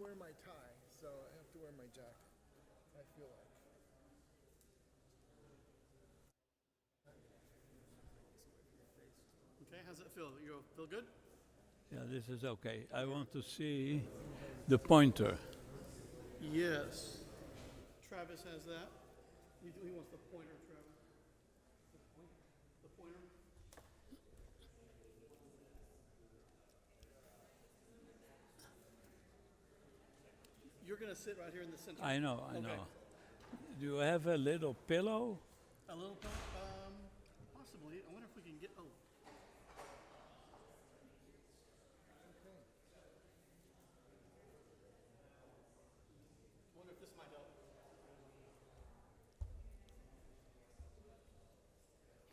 wear my tie, so I have to wear my jacket. I feel like. Okay, how's it feel? You feel good? Yeah, this is okay. I want to see the pointer. Yes. Travis has that. He wants the pointer, Travis. The pointer? You're going to sit right here in the center. I know. Okay. Do you have a little pillow? A little possibly. I wonder if we can get. Oh. I wonder if this might help.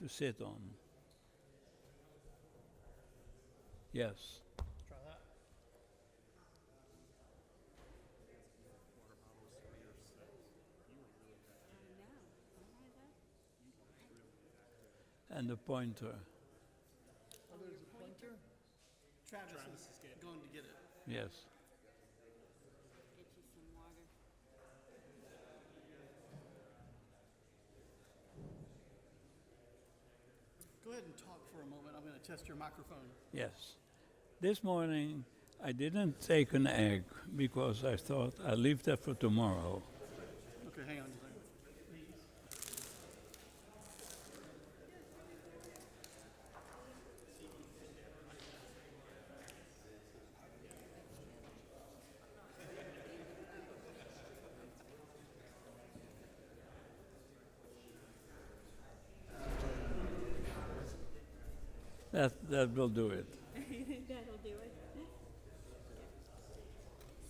To sit on. Yes. Try that. And the pointer. Oh, there's a pointer? Travis is going to get it. Yes. Get you some water. Go ahead and talk for a moment. I'm going to test your microphone. Yes. This morning, I didn't take an egg because I thought I'll leave that for tomorrow. Okay, hang on a second. That will do it. That'll do it.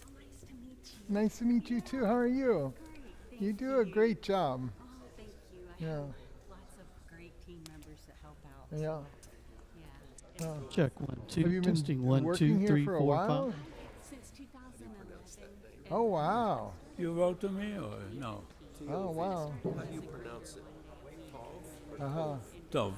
So nice to meet you. Nice to meet you too. How are you? Great. Thank You do a great job. Oh, thank you. I Yeah. have lots of great team members that help out. Yeah. Yeah. Oh. Check 1 2 Have you been testing 1 working 2 here 3 for a 4 while? 5. Since 2011. Oh wow. You wrote to me or no? Oh wow. How do you pronounce it? Uh-huh. Tov.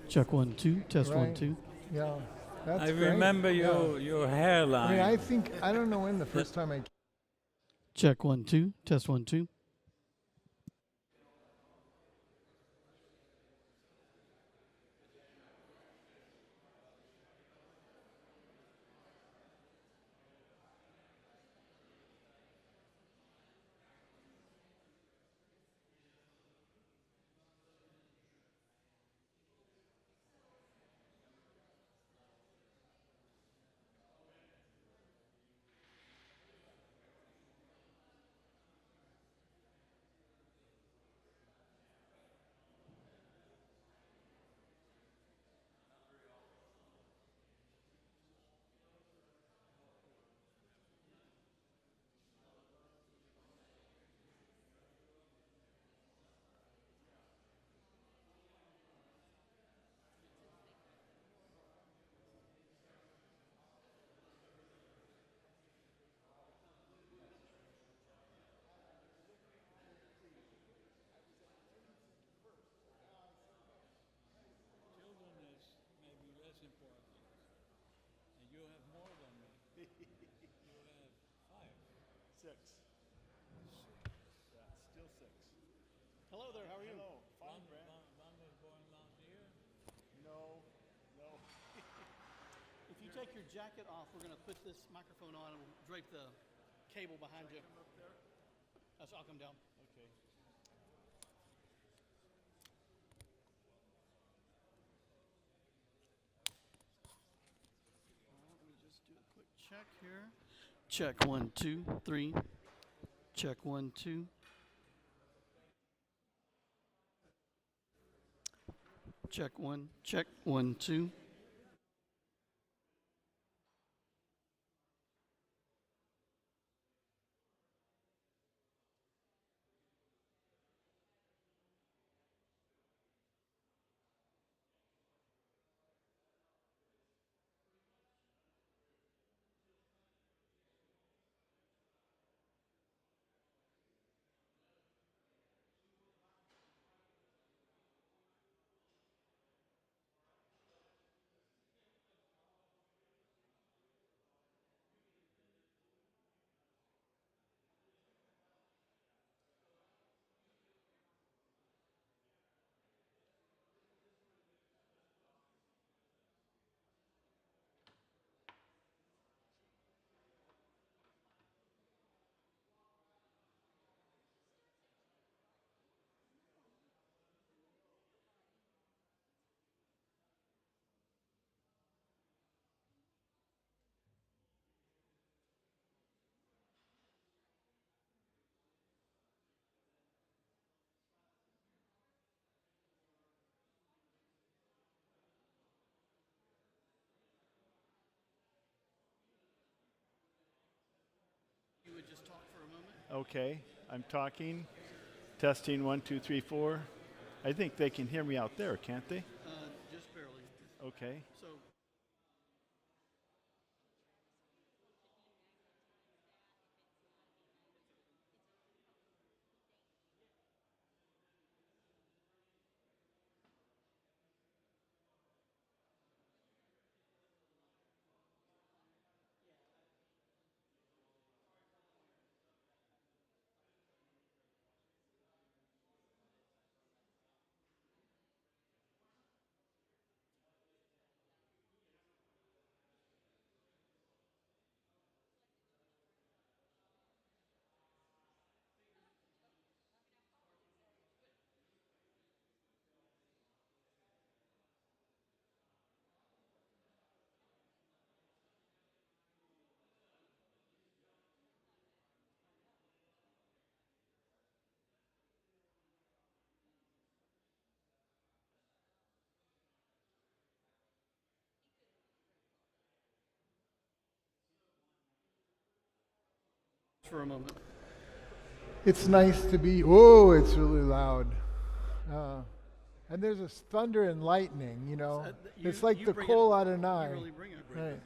Check 1 2 test Right. 1 2. Yeah. That's I great. remember Yeah. your hairline. I mean, I don't know when the first time I Check 1 2 test 1 2. Children is maybe less important. And you have more than me. You have 5. 6. Yeah, still 6. Hello there, how are you? Hello, fine, Brad. One was born last year. No. If you take your jacket off, we're going to put this microphone on and we'll drape the cable behind you. Up there? I'll come down. Okay. Let me just do a quick check here. Check 1 2 3. Check 1 2. Check 1. Check 1 2. Okay, I'm talking. Testing 1, 2, 3, 4. I think they can hear me out there, can't they? Just barely. Okay. So for a moment. It's nice to be. Oh, it's really loud. And there's this thunder and lightning. You know, it's like You the bring coal it, out of an eye. You really bring it. Right.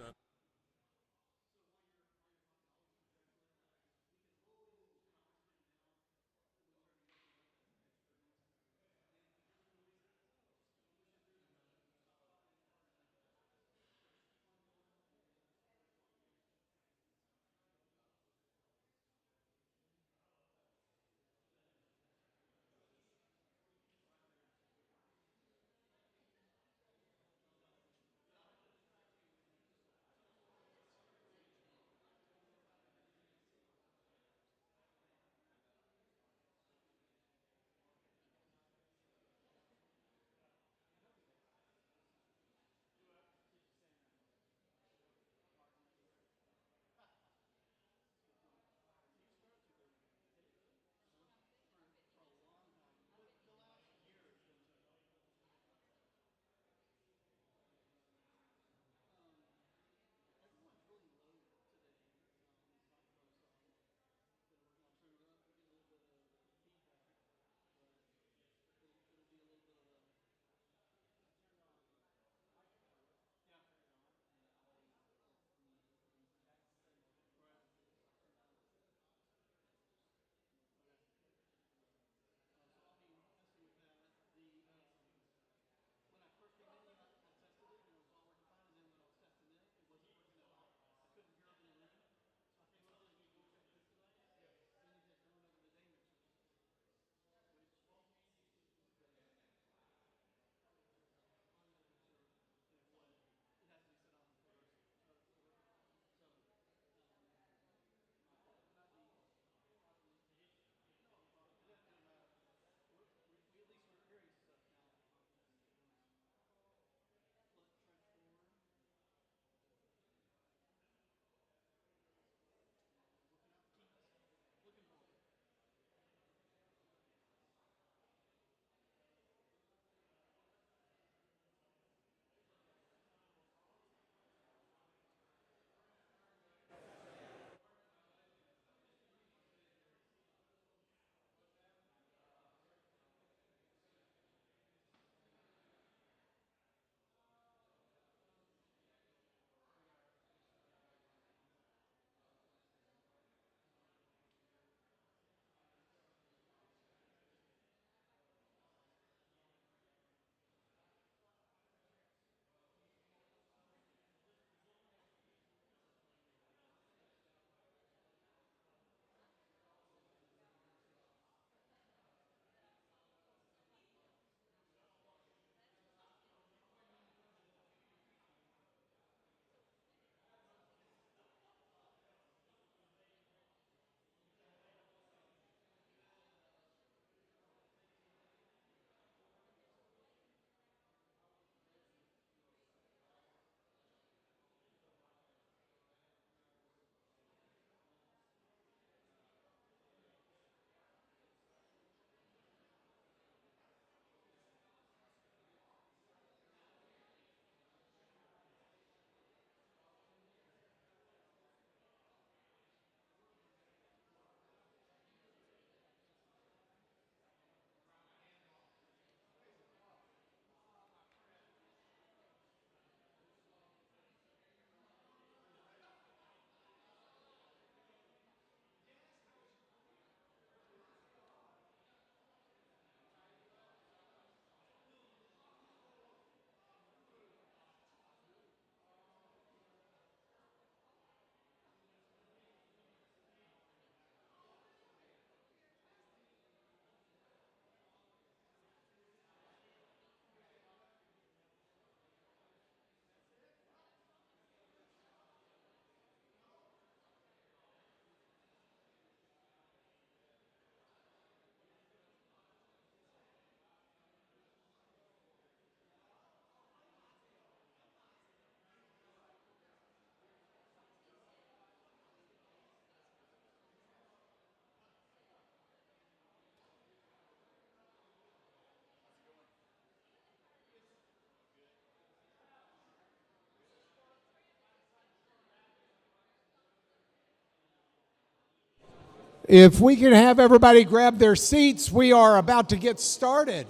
If we can have everybody grab their seats, we are about to get started.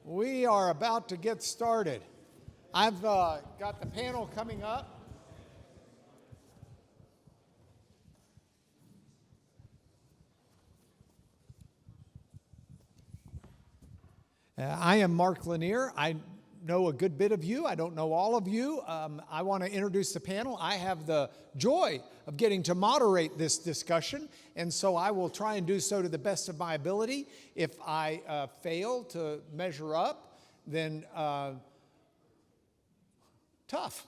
We are about to get started. I've got the panel coming up. I am Mark Lanier. I know a good bit of you. I don't know all of you. I want to introduce the panel. I have the joy of getting to moderate this discussion, and so I will try and do so to the best of my ability. If I fail to measure up, then tough.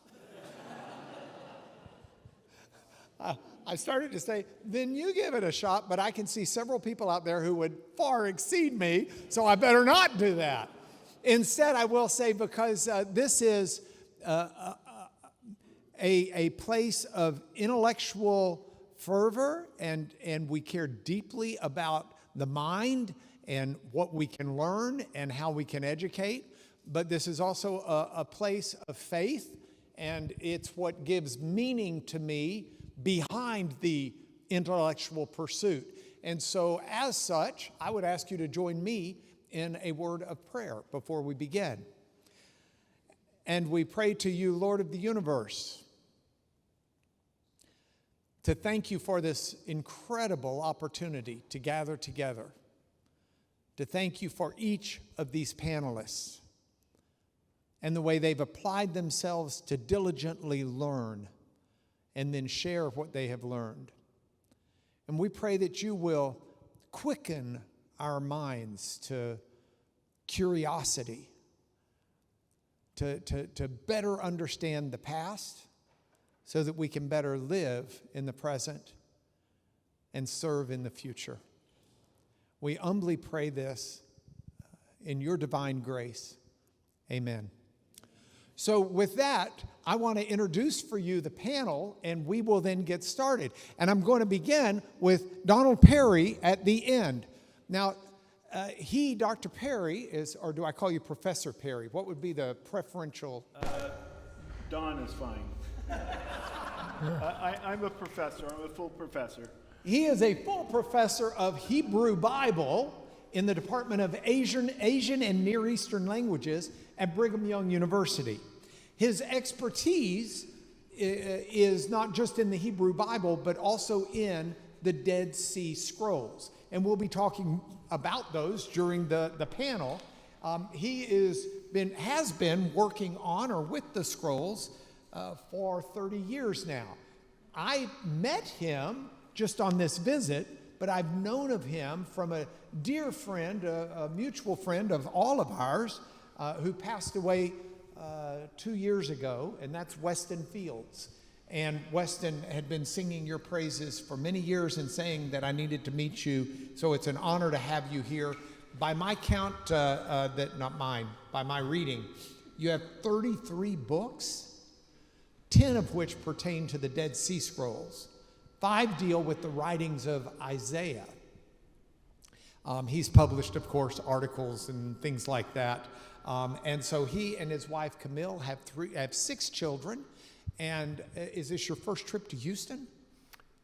I started to say, then you give it a shot, but I can see several people out there who would far exceed me, so I better not do that. Instead, I will say, because this is a place of intellectual fervor, and we care deeply about the mind and what we can learn and how we can educate, but this is also a place of faith, and it's what gives meaning to me behind the intellectual pursuit. And so, as such, I would ask you to join me in a word of prayer before we begin. And we pray to you, Lord of the universe, to thank you for this incredible opportunity to gather together, to thank you for each of these panelists and the way they've applied themselves to diligently learn and then share what they have learned. And we pray that you will quicken our minds to curiosity, to better understand the past so that we can better live in the present and serve in the future. We humbly pray this in your divine grace. Amen. So with that, I want to introduce for you the panel, and we will then get started. And I'm going to begin with Donald Parry at the end. Now, Dr. Parry, is, or do I call you Professor Parry? What would be the preferential? Don is fine. I'm a professor. I'm a full professor. He is a full professor of Hebrew Bible in the Department of Asian and Near Eastern Languages at Brigham Young University. His expertise is not just in the Hebrew Bible, but also in the Dead Sea Scrolls. And we'll be talking about those during the panel. He has been working on or with the scrolls for 30 years now. I met him just on this visit, but I've known of him from a dear friend, a mutual friend of all of ours, who passed away 2 years ago, and that's Weston Fields. And Weston had been singing your praises for many years and saying that I needed to meet you, so it's an honor to have you here. By my count, by my reading, you have 33 books, 10 of which pertain to the Dead Sea Scrolls. 5 deal with the writings of Isaiah. He's published, of course, articles and things like that. And so he and his wife Camille have 6 children. And is this your first trip to Houston?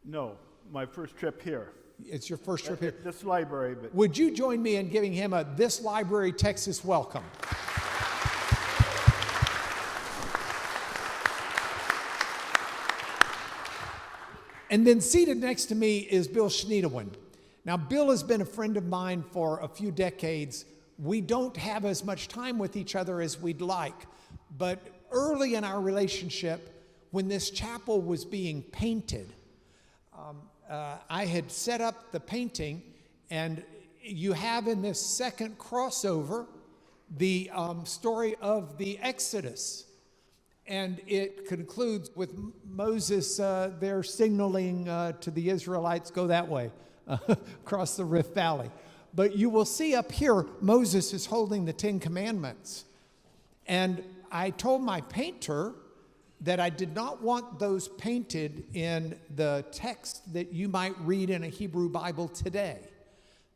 No, my first trip here. It's your first trip here. This library, but would you join me in giving him a This Library Texas welcome? And then seated next to me is Bill Schniedewind. Now, Bill has been a friend of mine for a few decades. We don't have as much time with each other as we'd like, but early in our relationship, when this chapel was being painted, I had set up the painting, and you have in this second crossover the story of the Exodus. And it concludes with Moses there signaling to the Israelites, go that way, across the Rift Valley. But you will see up here, Moses is holding the 10 Commandments. And I told my painter that I did not want those painted in the text that you might read in a Hebrew Bible today.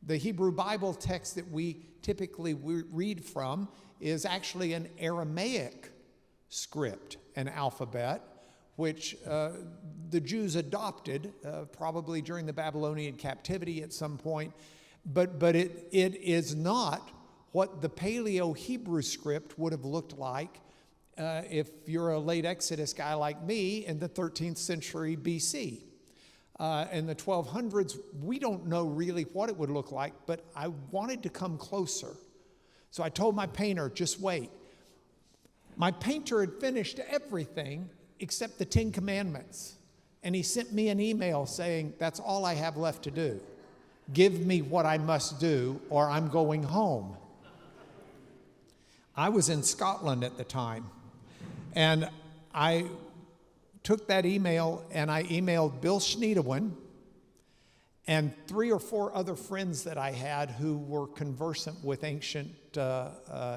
The Hebrew Bible text that we typically read from is actually an Aramaic script, an alphabet, which the Jews adopted probably during the Babylonian captivity at some point, but it is not what the Paleo-Hebrew script would have looked like if you're a late Exodus guy like me in the 13th century BC. In the 1200s, we don't know really what it would look like, but I wanted to come closer. So I told my painter, just wait. My painter had finished everything except the 10 Commandments. And he sent me an email saying, that's all I have left to do. Give me what I must do or I'm going home. I was in Scotland at the time. And I took that email and I emailed Bill Schniedewind and 3 or 4 other friends that I had who were conversant with ancient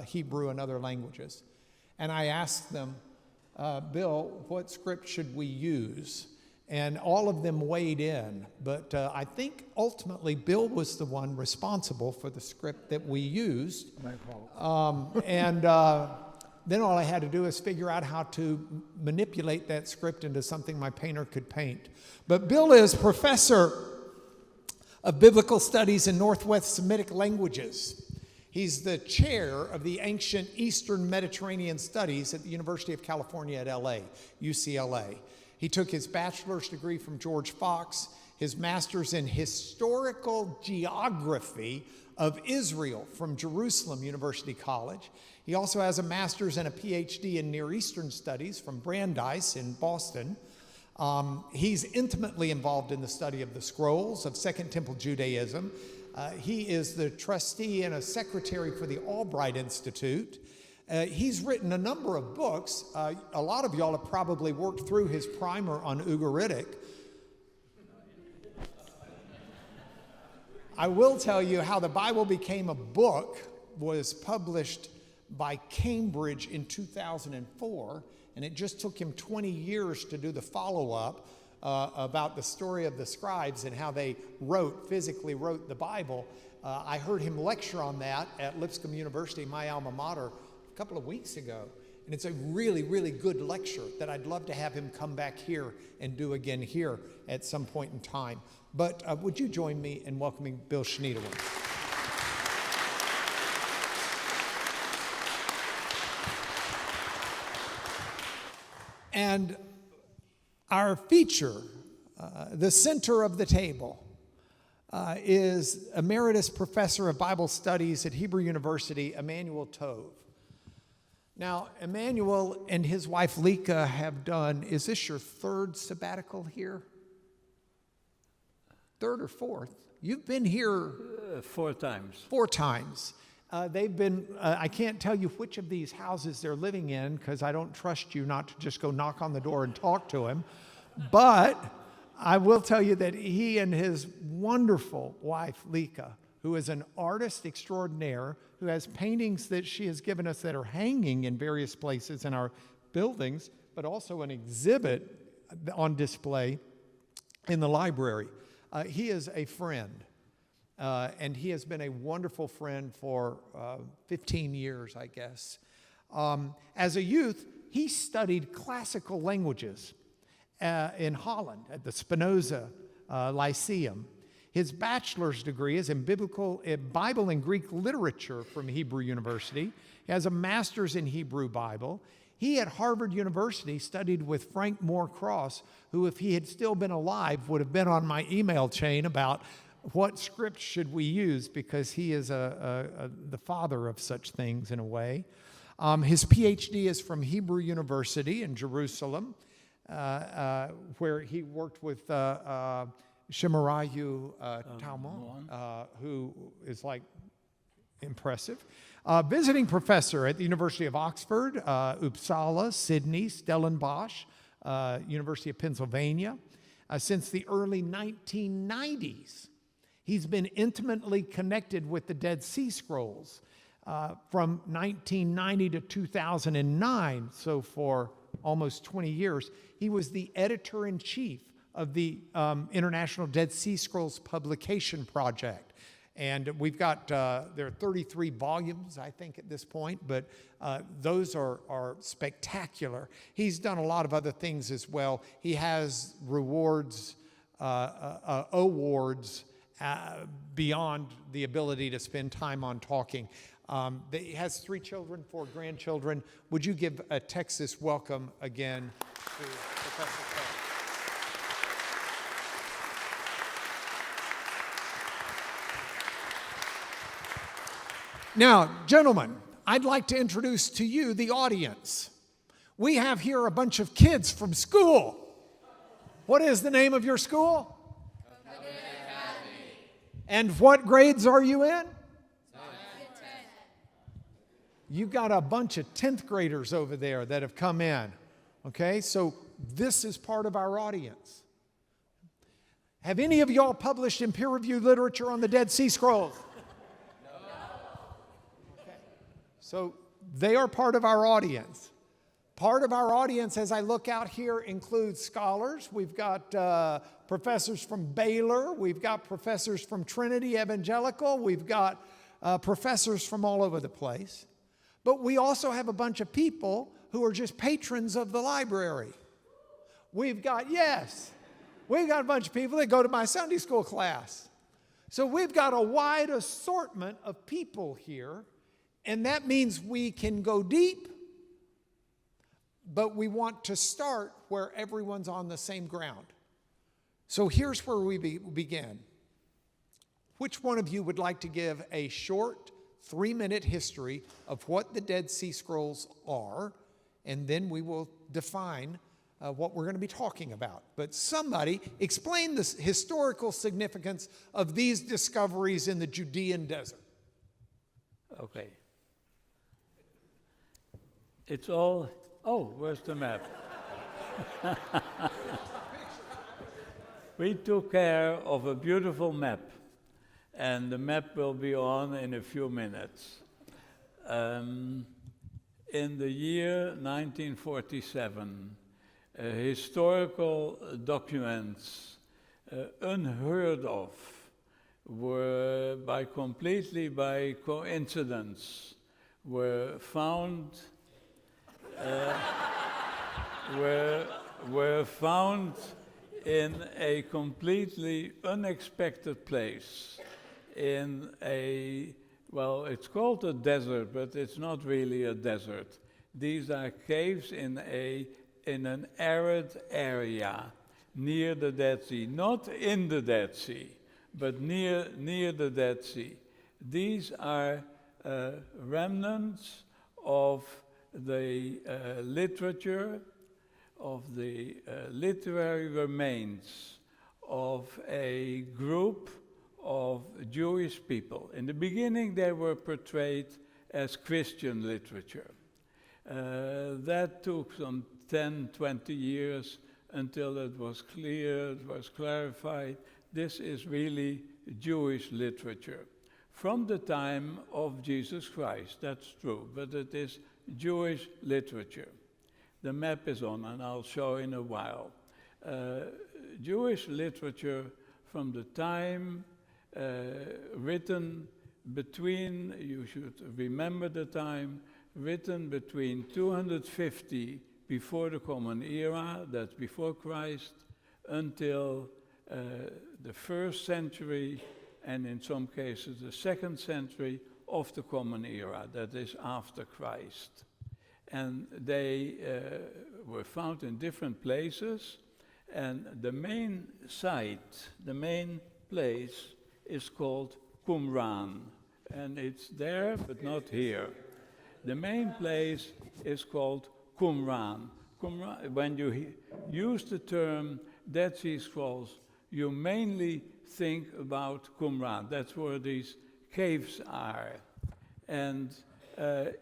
Hebrew and other languages. And I asked them, Bill, what script should we use? And all of them weighed in. But I think ultimately Bill was the one responsible for the script that we used. My fault. Then all I had to do is figure out how to manipulate that script into something my painter could paint. But Bill is professor of biblical studies in Northwest Semitic languages. He's the chair of the ancient Eastern Mediterranean studies at the University of California at LA, UCLA. He took his bachelor's degree from George Fox, his master's in historical geography of Israel from Jerusalem University College. He also has a master's and a PhD in Near Eastern Studies from Brandeis in Boston. He's intimately involved in the study of the scrolls of Second Temple Judaism. He is the trustee and a secretary for the Albright Institute. He's written a number of books. A lot of y'all have probably worked through his primer on Ugaritic. I will tell you how the Bible became a book was published by Cambridge in 2004, and it just took him 20 years to do the follow-up about the story of the scribes and how they physically wrote the Bible. I heard him lecture on that at Lipscomb University, my alma mater, a couple of weeks ago. And it's a really, really good lecture that I'd love to have him come back here and do again here at some point in time. But would you join me in welcoming Bill Schniedewind? And our feature, the center of the table, is Emeritus Professor of Bible Studies at Hebrew University, Emanuel Tove. Now, Emanuel and his wife Lika have done, is this your 3rd sabbatical here? 3rd or 4th? You've been here 4 times. 4 times. They've been, I can't tell you which of these houses they're living in because I don't trust you not to just go knock on the door and talk to him. But I will tell you that he and his wonderful wife, Lika, who is an artist extraordinaire, who has paintings that she has given us that are hanging in various places in our buildings, but also an exhibit on display in the library. He is a friend. And he has been a wonderful friend for 15 years, I guess. As a youth, he studied classical languages in Holland at the Spinoza Lyceum. His bachelor's degree is in Bible and Greek literature from Hebrew University. He has a master's in Hebrew Bible. He at Harvard University studied with Frank Moore Cross, who, if he had still been alive, would have been on my email chain about what script should we use, because he is the father of such things in a way. His PhD is from Hebrew University in Jerusalem, where he worked with Shemarayu Talmon, who is like impressive. Visiting professor at the University of Oxford, Uppsala, Sydney, Stellenbosch, University of Pennsylvania. Since the early 1990s, he's been intimately connected with the Dead Sea Scrolls from 1990 to 2009, so for almost 20 years. He was the editor-in-chief of the International Dead Sea Scrolls Publication Project. And we've got, there are 33 volumes, I think, at this point, but those are spectacular. He's done a lot of other things as well. He has awards beyond the ability to spend time on talking. He has 3 children, 4 grandchildren. Would you give a Texas welcome again to Professor Parry? Now, gentlemen, I'd like to introduce to you the audience. We have here a bunch of kids from school. What is the name of your school? And what grades are you in? You've got a bunch of 10th graders over there that have come in. Okay, so this is part of our audience. Have any of y'all published in peer-reviewed literature on the Dead Sea Scrolls? So they are part of our audience. Part of our audience, as I look out here, includes scholars. We've got professors from Baylor. We've got professors from Trinity Evangelical. We've got professors from all over the place. But we also have a bunch of people who are just patrons of the library. We've got a bunch of people that go to my Sunday school class. So we've got a wide assortment of people here. And that means we can go deep, but we want to start where everyone's on the same ground. So here's where we begin. Which one of you would like to give a short 3-minute history of what the Dead Sea Scrolls are, and then we will define what we're going to be talking about. But somebody explain the historical significance of these discoveries in the Judean desert. Okay. It's all, where's the map? We took care of a beautiful map, and the map will be on in a few minutes. In the year 1947, historical documents unheard of were completely by coincidence were found in a completely unexpected place in it's called a desert, but it's not really a desert. These are caves in an arid area near the Dead Sea, not in the Dead Sea, but near the Dead Sea. These are remnants of the literature, of the literary remains of a group of Jewish people. In the beginning, they were portrayed as Christian literature. That took some 10, 20 years until it was clear, it was clarified. This is really Jewish literature. From the time of Jesus Christ, that's true, but it is Jewish literature. The map is on, and I'll show in a while. Jewish literature from the time written between, you should remember the time, written between 250 before the Common Era, that's before Christ, until the 1st century, and in some cases the 2nd century of the Common Era, that is after Christ. And they were found in different places, and the main site, the main place is called Qumran, and it's there but not here. The main place is called Qumran. When you use the term Dead Sea Scrolls, you mainly think about Qumran. That's where these caves are. And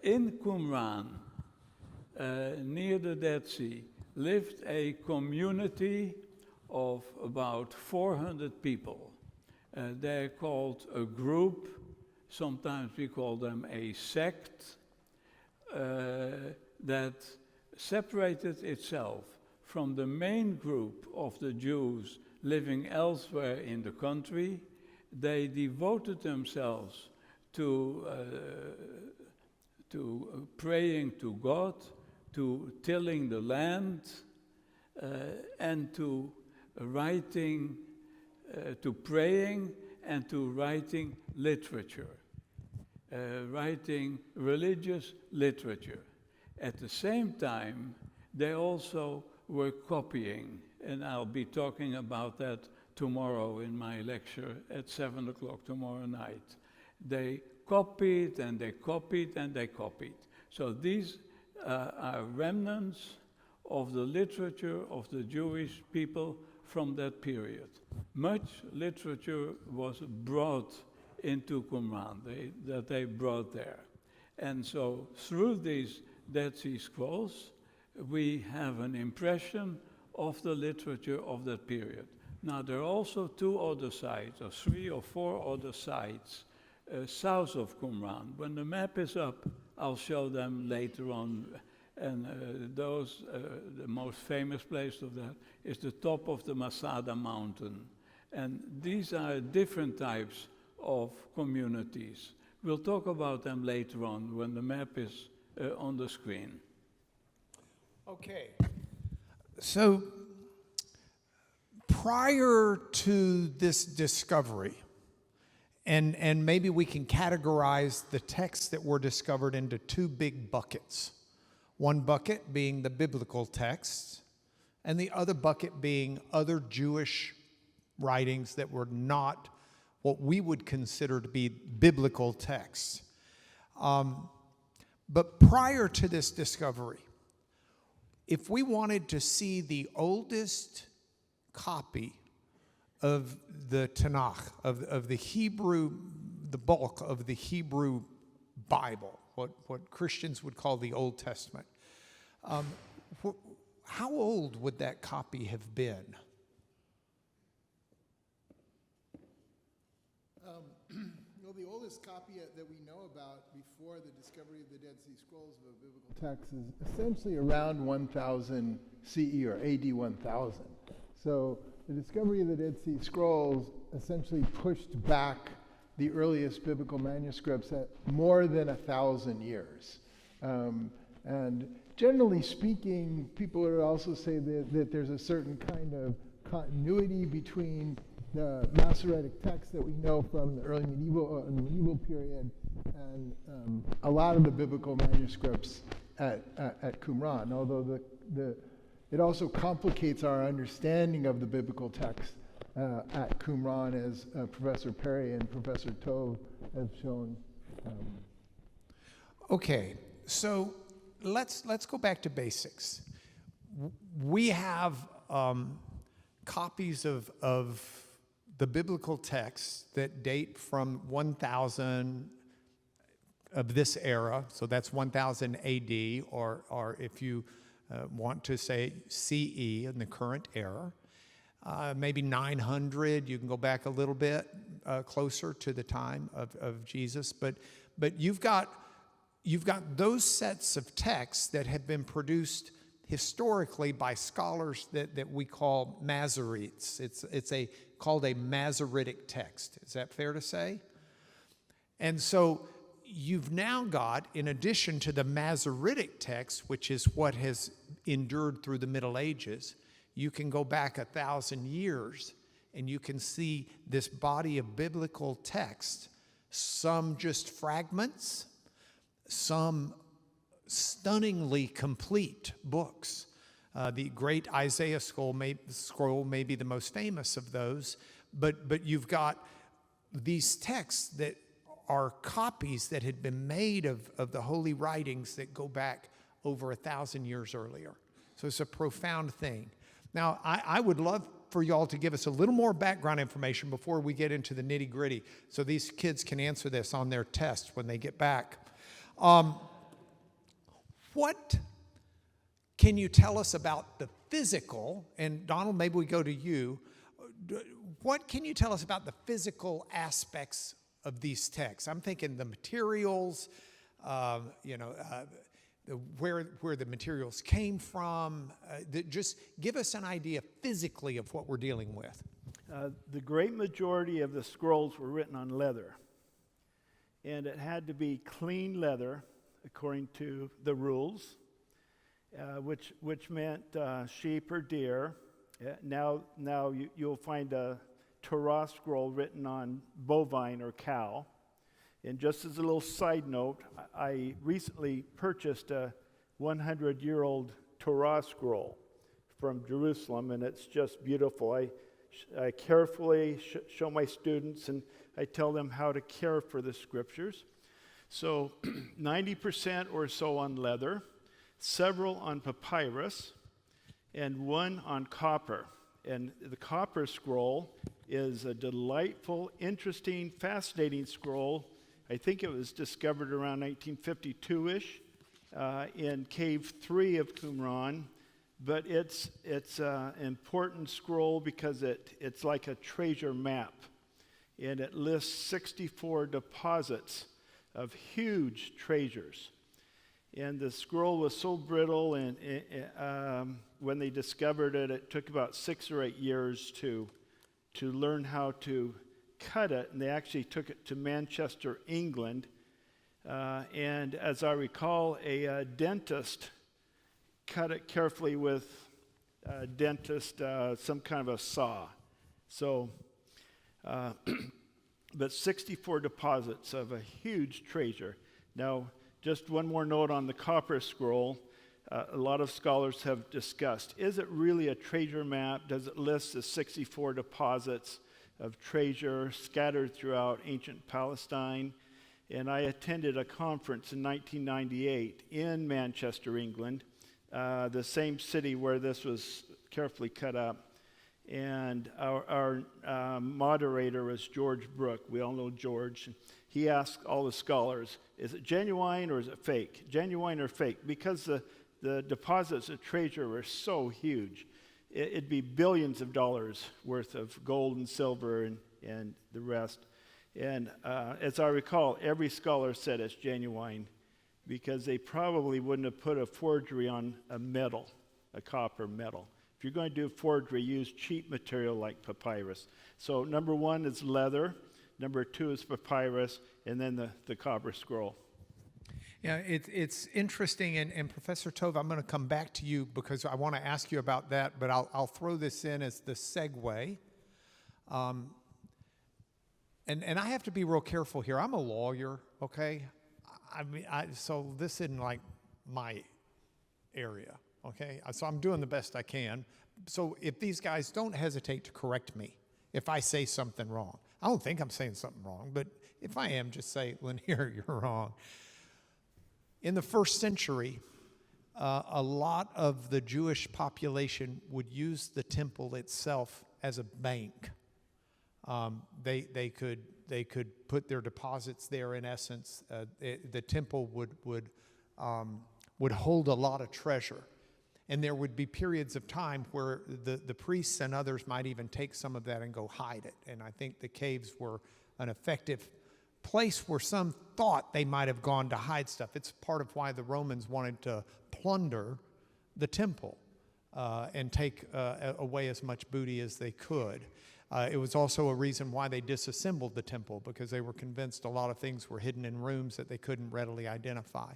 in Qumran, near the Dead Sea, lived a community of about 400 people. They're called a group. Sometimes we call them a sect that separated itself from the main group of the Jews living elsewhere in the country, they devoted themselves to praying to God, to tilling the land, and to writing, to praying and to writing literature, writing religious literature. At the same time, they also were copying, and I'll be talking about that tomorrow in my lecture at 7 o'clock tomorrow night. They copied and they copied and they copied. So these are remnants of the literature of the Jewish people from that period. Much literature was brought into Qumran, that they brought there. And so through these Dead Sea Scrolls, we have an impression of the literature of that period. Now, there are also 2 other sites, or 3 or 4 other sites south of Qumran. When the map is up, I'll show them later on. And the most famous place of that is the top of the Masada mountain. And these are different types of communities. We'll talk about them later on when the map is on the screen. Okay. So prior to this discovery, and maybe we can categorize the texts that were discovered into 2 big buckets. One bucket being the biblical texts, and the other bucket being other Jewish writings that were not what we would consider to be biblical texts. But prior to this discovery, if we wanted to see the oldest copy of the Tanakh, of the Hebrew, the bulk of the Hebrew Bible, what Christians would call the Old Testament, how old would that copy have been? Well, the oldest copy that we know about before the discovery of the Dead Sea Scrolls of a biblical text is essentially around 1000 CE or AD 1000. So the discovery of the Dead Sea Scrolls essentially pushed back the earliest biblical manuscripts at more than 1,000 years. And generally speaking, people would also say that there's a certain kind of continuity between the Masoretic text that we know from the early medieval period and a lot of the biblical manuscripts at Qumran, although it also complicates our understanding of the biblical text at Qumran, as Professor Parry and Professor Tove have shown. Okay, so let's go back to basics. We have copies of the biblical texts that date from 1000 of this era, so that's 1000 AD, or if you want to say CE in the current era, maybe 900. You can go back a little bit closer to the time of Jesus, but you've got those sets of texts that have been produced historically by scholars that we call Masoretes. It's called a Masoretic text. Is that fair to say? And so you've now got, in addition to the Masoretic text, which is what has endured through the Middle Ages, you can go back 1,000 years and you can see this body of biblical text, some just fragments, some stunningly complete books. The great Isaiah scroll may be the most famous of those, but you've got these texts that are copies that had been made of the holy writings that go back over 1,000 years earlier. So it's a profound thing. Now, I would love for y'all to give us a little more background information before we get into the nitty-gritty, so these kids can answer this on their test when they get back. What can you tell us about the physical, and Donald, maybe we go to you, what can you tell us about the physical aspects of these texts? I'm thinking the materials, where the materials came from. Just give us an idea physically of what we're dealing with. The great majority of the scrolls were written on leather. And it had to be clean leather, according to the rules, which meant sheep or deer. Now you'll find a Torah scroll written on bovine or cow. And just as a little side note, I recently purchased a 100-year-old Torah scroll from Jerusalem, and it's just beautiful. I carefully show my students, and I tell them how to care for the scriptures. So 90% or so on leather, several on papyrus, and one on copper. And the copper scroll is a delightful, interesting, fascinating scroll. I think it was discovered around 1952-ish in Cave 3 of Qumran. But it's an important scroll because it's like a treasure map. And it lists 64 deposits of huge treasures. And the scroll was so brittle, and when they discovered it, it took about 6 or 8 years to learn how to cut it. And they actually took it to Manchester, England. And as I recall, a dentist cut it carefully with some kind of a saw. So, but 64 deposits of a huge treasure. Now, just one more note on the copper scroll. A lot of scholars have discussed, is it really a treasure map? Does it list the 64 deposits of treasure scattered throughout ancient Palestine? And I attended a conference in 1998 in Manchester, England, the same city where this was carefully cut up. And our moderator was George Brooke. We all know George. He asked all the scholars, is it genuine or is it fake? Genuine or fake? Because the deposits of treasure were so huge. It'd be billions of dollars worth of gold and silver and the rest. And as I recall, every scholar said it's genuine because they probably wouldn't have put a forgery on a metal, a copper metal. If you're going to do forgery, use cheap material like papyrus. So number 1 is leather, number 2 is papyrus, and then the copper scroll. Yeah, it's interesting, and Professor Tove, I'm going to come back to you because I want to ask you about that, but I'll throw this in as the segue. And I have to be real careful here. I'm a lawyer, okay? I mean, so this isn't like my area, okay? So I'm doing the best I can. So if these guys don't hesitate to correct me if I say something wrong. I don't think I'm saying something wrong, but if I am, just say, Lanier, you're wrong. In the first century, a lot of the Jewish population would use the temple itself as a bank. They could put their deposits there. In essence, the temple would hold a lot of treasure, and there would be periods of time where the priests and others might even take some of that and go hide it. And I think the caves were an effective place where some thought they might have gone to hide stuff. It's part of why the Romans wanted to plunder the temple and take away as much booty as they could. It was also a reason why they disassembled the temple, because they were convinced a lot of things were hidden in rooms that they couldn't readily identify.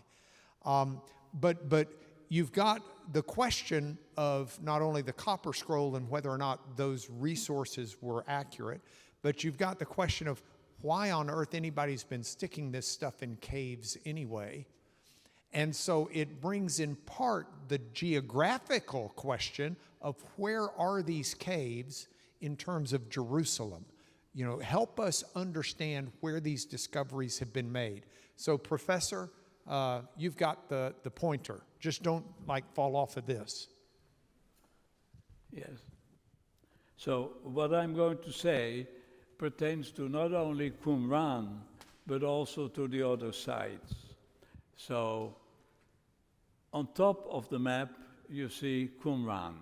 But you've got the question of not only the copper scroll and whether or not those resources were accurate, but you've got the question of why on earth anybody's been sticking this stuff in caves anyway. And so it brings in part the geographical question of where are these caves in terms of Jerusalem. You know, help us understand where these discoveries have been made. So Professor, you've got the pointer. Just don't fall off of this. Yes. So what I'm going to say pertains to not only Qumran, but also to the other sites. So on top of the map, you see Qumran.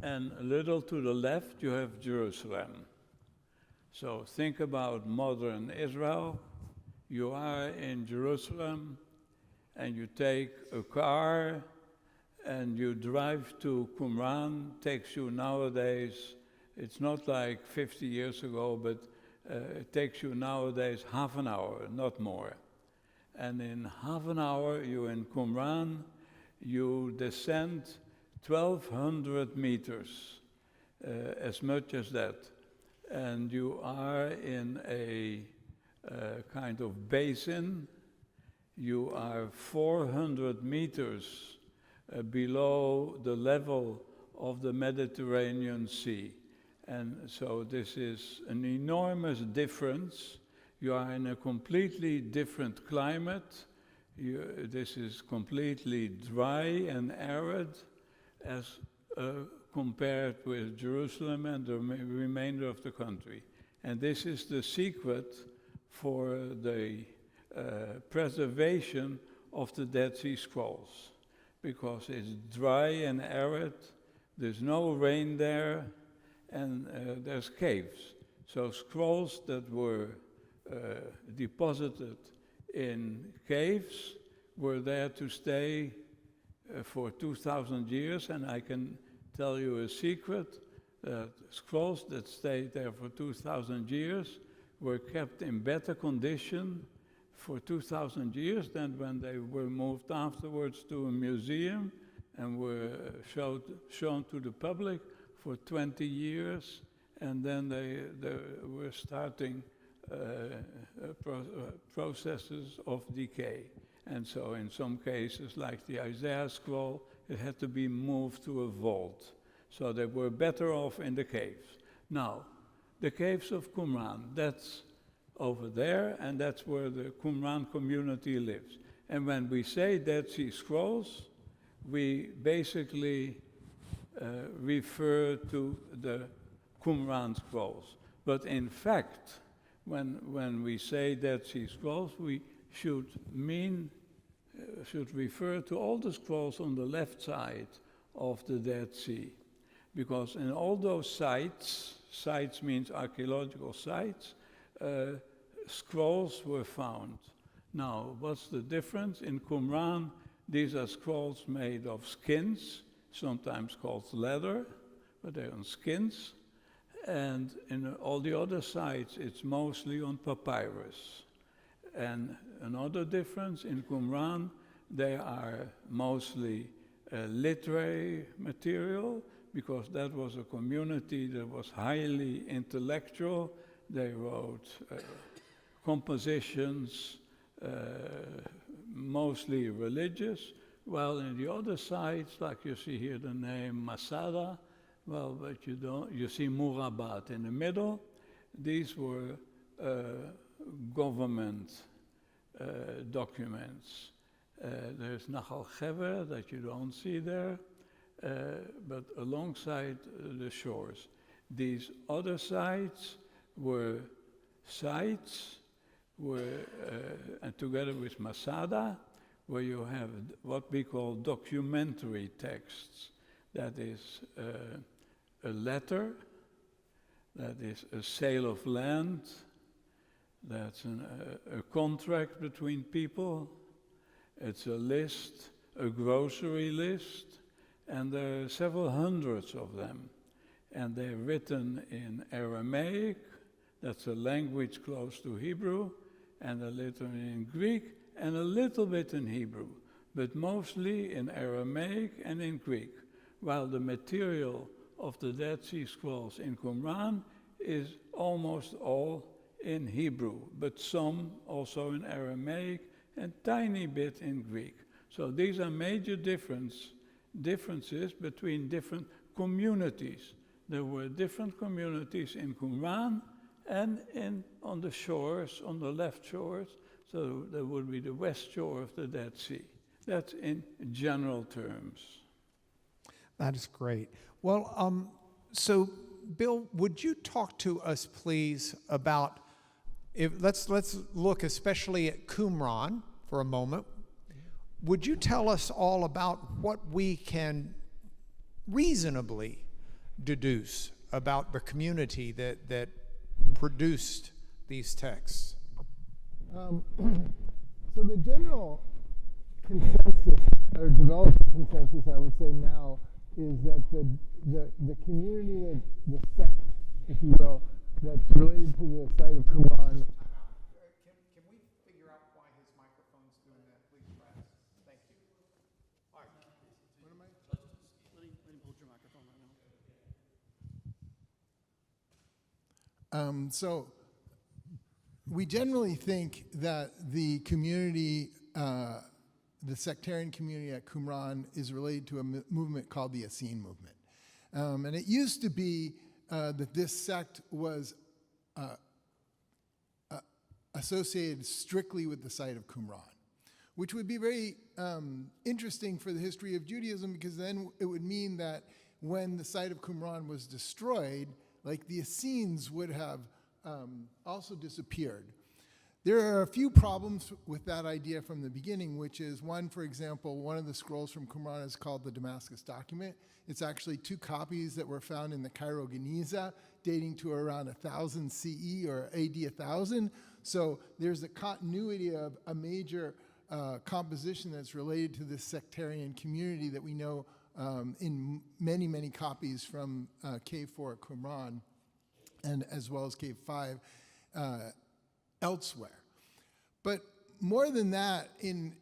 And a little to the left, you have Jerusalem. So think about modern Israel. You are in Jerusalem, and you take a car, and you drive to Qumran, takes you nowadays, it's not like 50 years ago, but it takes you nowadays half an hour, not more. And in half an hour, you're in Qumran, you descend 1,200 meters, as much as that. And you are in a kind of basin. You are 400 meters below the level of the Mediterranean Sea. And so this is an enormous difference. You are in a completely different climate. This is completely dry and arid as compared with Jerusalem and the remainder of the country. And this is the secret for the preservation of the Dead Sea Scrolls, because it's dry and arid, there's no rain there, and there's caves. So scrolls that were deposited in caves were there to stay for 2,000 years, and I can tell you a secret, that scrolls that stayed there for 2,000 years were kept in better condition for 2,000 years than when they were moved afterwards to a museum and were shown to the public for 20 years, and then they were starting processes of decay. And so in some cases, like the Isaiah scroll, it had to be moved to a vault. So they were better off in the caves. Now, the caves of Qumran, that's over there, and that's where the Qumran community lives. And when we say Dead Sea Scrolls, we basically refer to the Qumran scrolls. But in fact, when we say Dead Sea Scrolls, we should refer to all the scrolls on the left side of the Dead Sea. Because in all those sites means archaeological sites, scrolls were found. Now, what's the difference? In Qumran, these are scrolls made of skins, sometimes called leather, but they're on skins. And in all the other sites, it's mostly on papyrus. And another difference, in Qumran, they are mostly literary material, because that was a community that was highly intellectual. They wrote compositions, mostly religious, while in the other sites, like you see here the name Masada, well, but you see Murabat in the middle. These were government documents. There's Nahal Hever that you don't see there, but alongside the shores. These other sites were and together with Masada, where you have what we call documentary texts. That is a letter, that is a sale of land, that's a contract between people, it's a list, a grocery list, and there are several hundreds of them. And they're written in Aramaic, that's a language close to Hebrew, and a little in Greek, and a little bit in Hebrew, but mostly in Aramaic and in Greek, while the material of the Dead Sea Scrolls in Qumran is almost all in Hebrew, but some also in Aramaic and tiny bit in Greek. So these are major differences between different communities. There were different communities in Qumran and on the shores, on the left shores, so there would be the west shore of the Dead Sea. That's in general terms. That is great. Well, so Bill, would you talk to us, please, about let's look especially at Qumran for a moment. Would you tell us all about what we can reasonably deduce about the community that produced these texts? So the general consensus, or developing consensus, I would say now, is that the community, the sect, if you will, that's related to the site of Qumran. Can we figure out why his microphone's doing that, please, Brad? Thank you. All right. What am I? Let him hold your microphone right now. So we generally think that the community, the sectarian community at Qumran is related to a movement called the Essene movement. And it used to be that this sect was associated strictly with the site of Qumran, which would be very interesting for the history of Judaism, because then it would mean that when the site of Qumran was destroyed, like the Essenes would have also disappeared. There are a few problems with that idea from the beginning, which is one, for example, one of the scrolls from Qumran is called the Damascus document. It's actually 2 copies that were found in the Cairo Geniza, dating to around 1000 CE or AD 1000. So there's a continuity of a major composition that's related to this sectarian community that we know in many, many copies from Cave 4 at Qumran, and as well as Cave 5 elsewhere. But more than that, in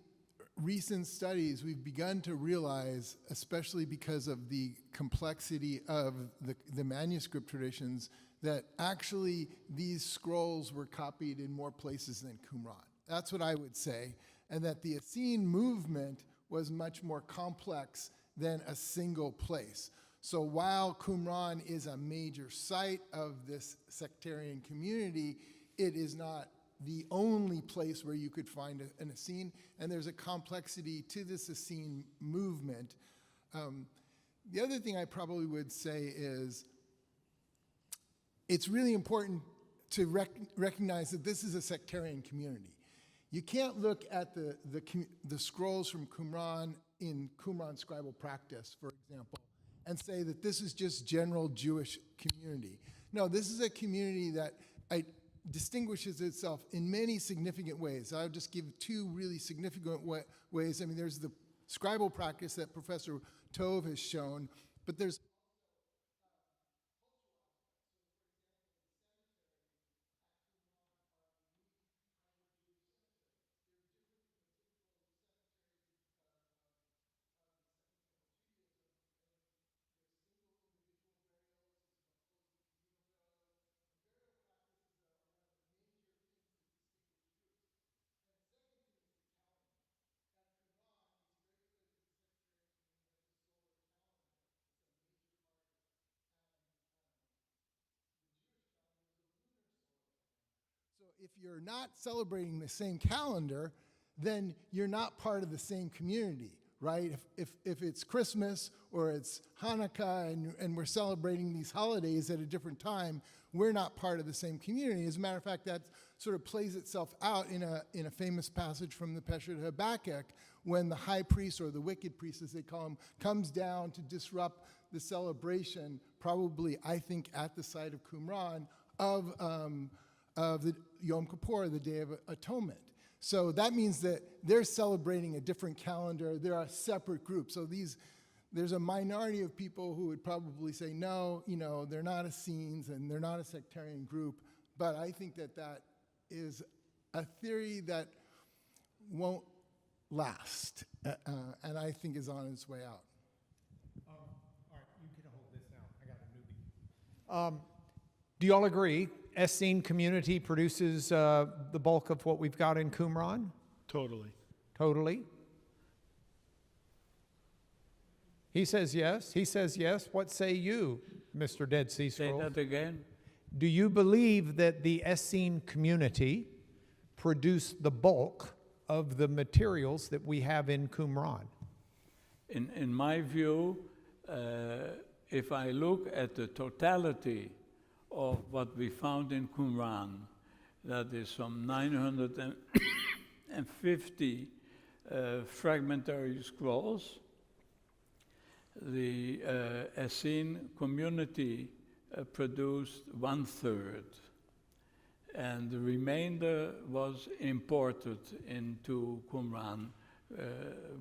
recent studies, we've begun to realize, especially because of the complexity of the manuscript traditions, that actually these scrolls were copied in more places than Qumran. That's what I would say, and that the Essene movement was much more complex than a single place. So while Qumran is a major site of this sectarian community, it is not the only place where you could find an Essene, and there's a complexity to this Essene movement. The other thing I probably would say is it's really important to recognize that this is a sectarian community. You can't look at the scrolls from Qumran in Qumran scribal practice, for example, and say that this is just general Jewish community. No, this is a community that distinguishes itself in many significant ways. I'll just give 2 really significant ways. I mean, there's the scribal practice that Professor Tove has shown, but there's if you're not celebrating the same calendar, then you're not part of the same community, right? If it's Christmas or it's Hanukkah and we're celebrating these holidays at a different time, we're not part of the same community. As a matter of fact, that sort of plays itself out in a famous passage from the Pesher Habakkuk, when the high priest, or the wicked priest as they call him, comes down to disrupt the celebration, probably, I think, at the site of Qumran, of the Yom Kippur, the Day of Atonement. So that means that they're celebrating a different calendar. There are separate groups. So there's a minority of people who would probably say, no, they're not Essenes and they're not a sectarian group. But I think that is a theory that won't last, and I think is on its way out. All right, you can hold this now. I got a newbie. Do you all agree Essene community produces the bulk of what we've got in Qumran? Totally. Totally? He says yes. He says yes. What say you, Mr. Dead Sea Say Scrolls? that again. Do you believe that the Essene community produced the bulk of the materials that we have in Qumran? In my view, if I look at the totality of what we found in Qumran, that is some 950 fragmentary scrolls. The Essene community produced 1/3, and the remainder was imported into Qumran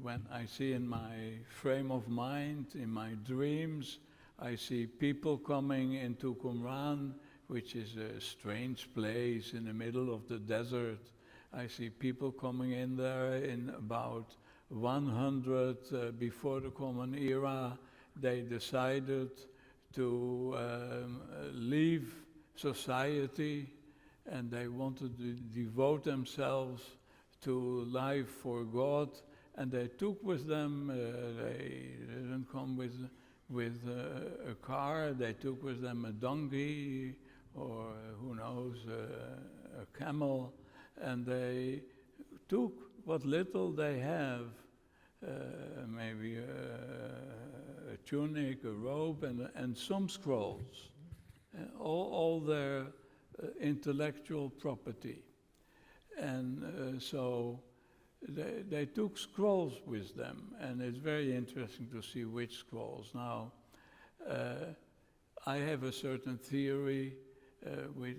when I see in my frame of mind, in my dreams, I see people coming into Qumran, which is a strange place in the middle of the desert. I see people coming in there in about 100 before the Common Era. They decided to leave society, and they wanted to devote themselves to life for God, and they took with them, they didn't come with a car, they took with them a donkey, or who knows, a camel, and they took what little they have, maybe a tunic, a robe, and some scrolls, all their intellectual property. And so they took scrolls with them, and it's very interesting to see which scrolls. Now, I have a certain theory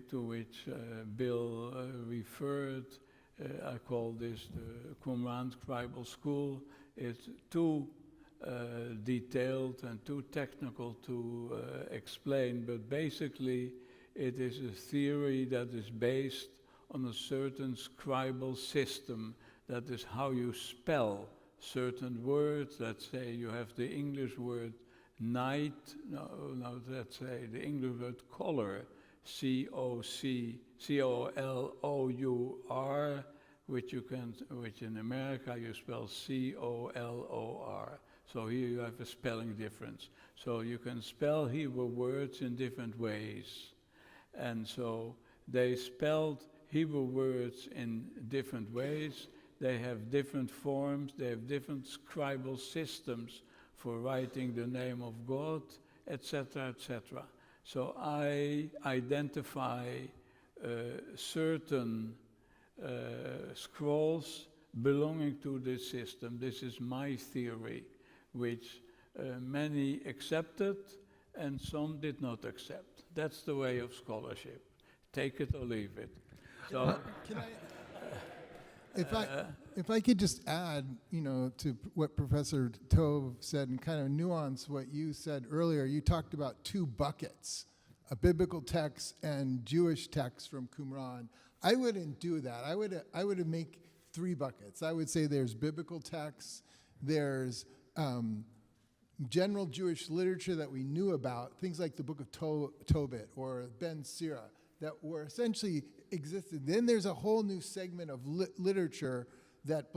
to which Bill referred. I call this the Qumran Scribal School. It's too detailed and too technical to explain, but basically it is a theory that is based on a certain scribal system. That is how you spell certain words. Let's say you have the English word night, let's say the English word color, C-O-C-C-O-L-O-U-R, which in America you spell C-O-L-O-R. So here you have a spelling difference. So you can spell Hebrew words in different ways. And so they spelled Hebrew words in different ways. They have different forms, they have different scribal systems for writing the name of God, etc., etc. So I identify certain scrolls belonging to this system. This is my theory, which many accepted and some did not accept. That's the way of scholarship. Take it or leave it. So, Can I, if I could just add, to what Professor Tove said and kind of nuance what you said earlier. You talked about two buckets, a biblical text and Jewish text from Qumran. I wouldn't do that. I would make three buckets. I would say there's biblical texts, there's general Jewish literature that we knew about, things like the Book of Tobit or Ben Sira, that were essentially existed. Then there's a whole new segment of literature that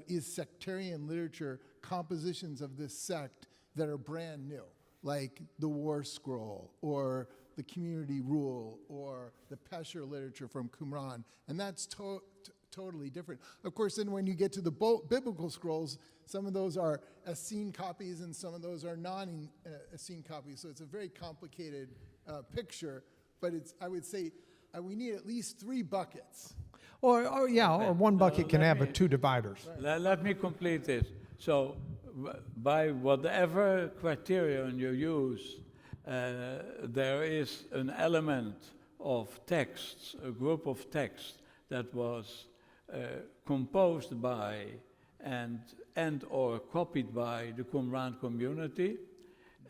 is sectarian literature, compositions of this sect that are brand new, like the War Scroll or the Community Rule or the Pesher literature from Qumran, and that's totally different. Of course, then when you get to the biblical scrolls, some of those are Essene copies and some of those are non-Essene copies, so it's a very complicated picture. But I would say we need at least three buckets. Or one bucket can have two dividers. Let me complete this. So by whatever criterion you use, there is an element of texts, a group of texts that was composed by and or copied by the Qumran community,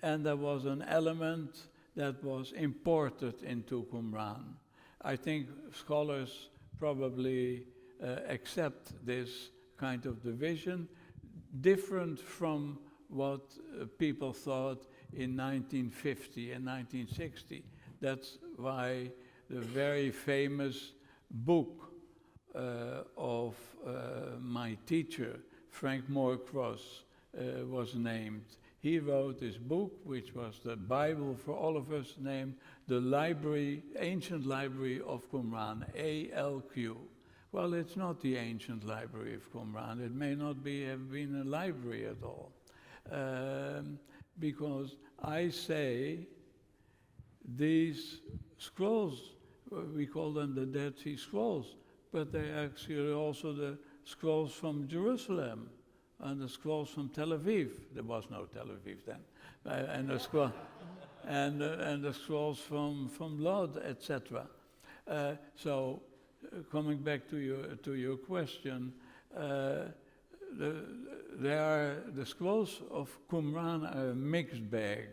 and there was an element that was imported into Qumran. I think scholars probably accept this kind of division, different from what people thought in 1950 and 1960. That's why the very famous book of my teacher, Frank Moorcross, was named. He wrote this book, which was the Bible for all of us, named the Ancient Library of Qumran, ALQ. Well, it's not the Ancient Library of Qumran. It may not have been a library at all. Because I say these scrolls, we call them the Dead Sea Scrolls, but they're actually also the scrolls from Jerusalem and the scrolls from Tel Aviv. There was no Tel Aviv then. And the scroll, and the scrolls from Lod, etc. So coming back to your question, the scrolls of Qumran are a mixed bag,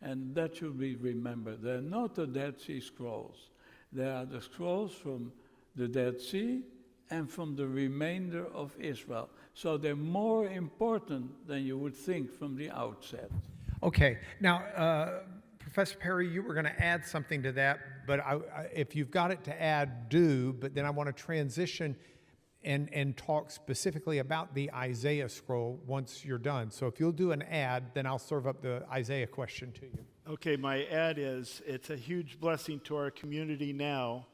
and that should be remembered. They're not the Dead Sea Scrolls. They are the scrolls from the Dead Sea and from the remainder of Israel. So they're more important than you would think from the outset. Okay, now, Professor Parry, you were going to add something to that, but if you've got it to add, do, but then I want to transition and talk specifically about the Isaiah scroll once you're done. So if you'll do an ad, then I'll serve up the Isaiah question to you. Okay, my ad is, it's a huge blessing to our community now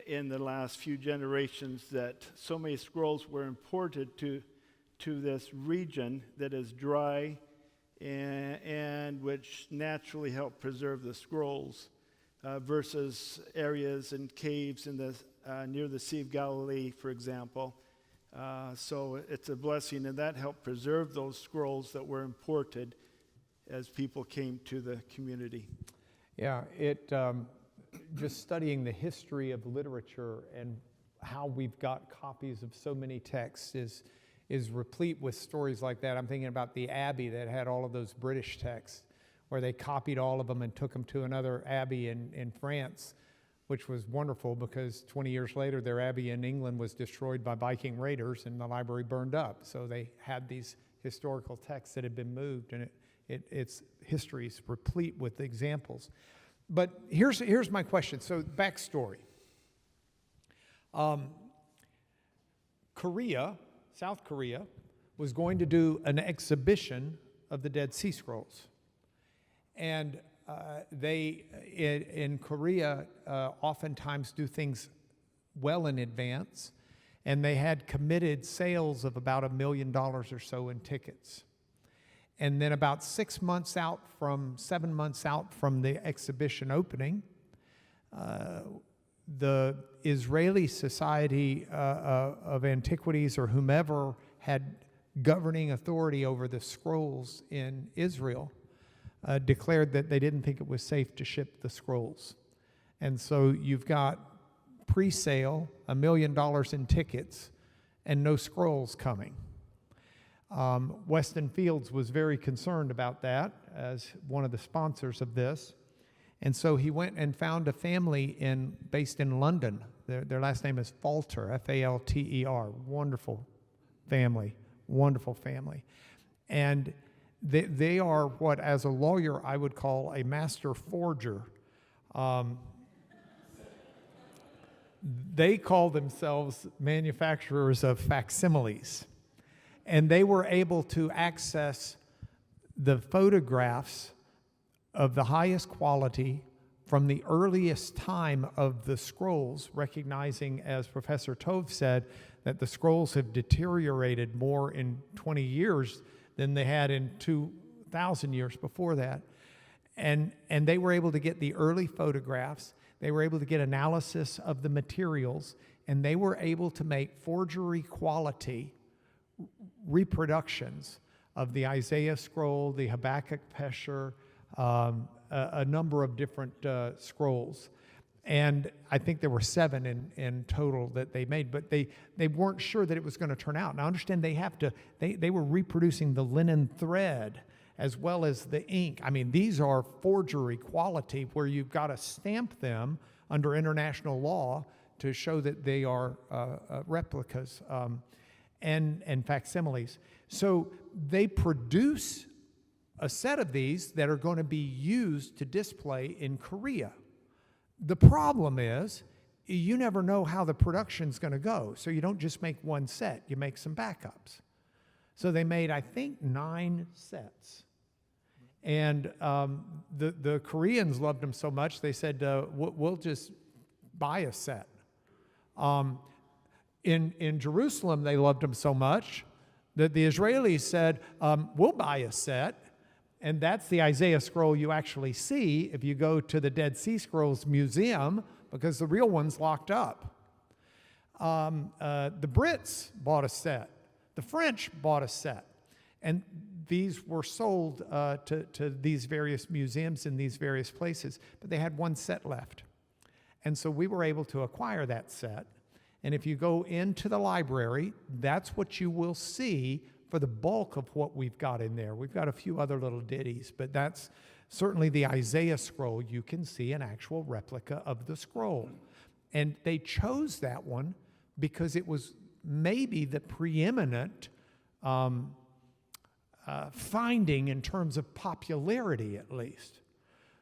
in the last few generations that so many scrolls were imported to this region that is dry and which naturally help preserve the scrolls versus areas and caves in the near the Sea of Galilee, for example. So it's a blessing, and that helped preserve those scrolls that were imported as people came to the community. Yeah, just studying the history of literature and how we've got copies of so many texts is replete with stories like that. I'm thinking about the abbey that had all of those British texts, where they copied all of them and took them to another abbey in France, which was wonderful because 20 years later, their abbey in England was destroyed by Viking raiders and the library burned up. So they had these historical texts that had been moved, and its history is replete with examples. But here's my question. So backstory. South Korea, was going to do an exhibition of the Dead Sea Scrolls. And they, in Korea, oftentimes do things well in advance, and they had committed sales of about $1 million or so in tickets. And then about 7 months out from the exhibition opening, the Israeli Society of Antiquities, or whomever had governing authority over the scrolls in Israel, declared that they didn't think it was safe to ship the scrolls. And so you've got pre-sale, $1 million in tickets, and no scrolls coming. Weston Fields was very concerned about that as one of the sponsors of this. And so he went and found a family based in London. Their last name is Falter, F-A-L-T-E-R. Wonderful family. And they are what, as a lawyer, I would call a master forger. They call themselves manufacturers of facsimiles. And they were able to access the photographs of the highest quality from the earliest time of the scrolls, recognizing, as Professor Tove said, that the scrolls have deteriorated more in 20 years than they had in 2,000 years before that. And they were able to get the early photographs, they were able to get analysis of the materials, and they were able to make forgery quality reproductions of the Isaiah scroll, the Habakkuk Pesher, a number of different scrolls. And I think there were 7 in total that they made, but they weren't sure that it was going to turn out. Now understand, they were reproducing the linen thread as well as the ink. I mean, these are forgery quality where you've got to stamp them under international law to show that they are replicas and facsimiles. So they produce a set of these that are going to be used to display in Korea. The problem is, you never know how the production's going to go, so you don't just make one set, you make some backups. So they made, I think, 9 sets. And the Koreans loved them so much, they said, we'll just buy a set. In Jerusalem, they loved them so much that the Israelis said, we'll buy a set. And that's the Isaiah scroll you actually see if you go to the Dead Sea Scrolls Museum, because the real one's locked up. The Brits bought a set. The French bought a set. And these were sold to these various museums in these various places, but they had one set left. And so we were able to acquire that set. And if you go into the library, that's what you will see for the bulk of what we've got in there. We've got a few other little ditties, but that's certainly the Isaiah scroll. You can see an actual replica of the scroll. And they chose that one because it was maybe the preeminent finding in terms of popularity, at least.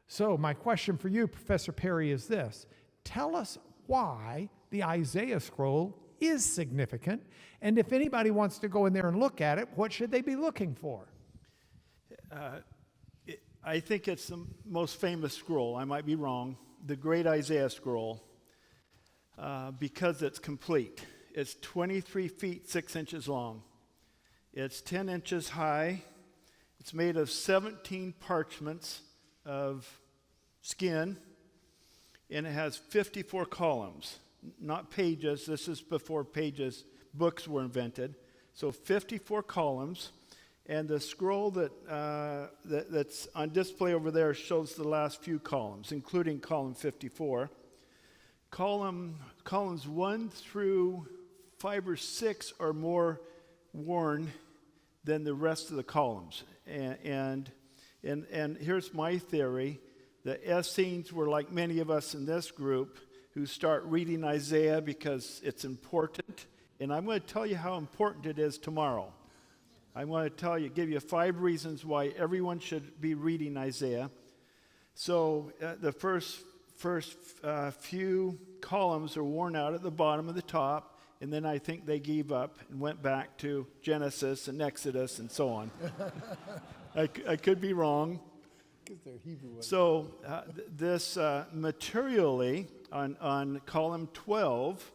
So my question for you, Professor Parry, is this. Tell us why the Isaiah scroll is significant, and if anybody wants to go in there and look at it, what should they be looking for? I think it's the most famous scroll. I might be wrong. The Great Isaiah Scroll, because it's complete. It's 23 feet 6 inches long. It's 10 inches high. It's made of 17 parchments of skin, and it has 54 columns, not pages. This is before pages, books were invented. So 54 columns, and the scroll that's on display over there shows the last few columns, including column 54. Columns 1 through 5 or 6 are more worn than the rest of the columns. And here's my theory. The Essenes were like many of us in this group who start reading Isaiah because it's important. And I'm going to tell you how important it is tomorrow. I'm going to give you 5 reasons why everyone should be reading Isaiah. So the first few columns are worn out at the bottom of the top, and then I think they gave up and went back to Genesis and Exodus and so on. I could be wrong. Because they're Hebrew ones. So this materially, on column 12,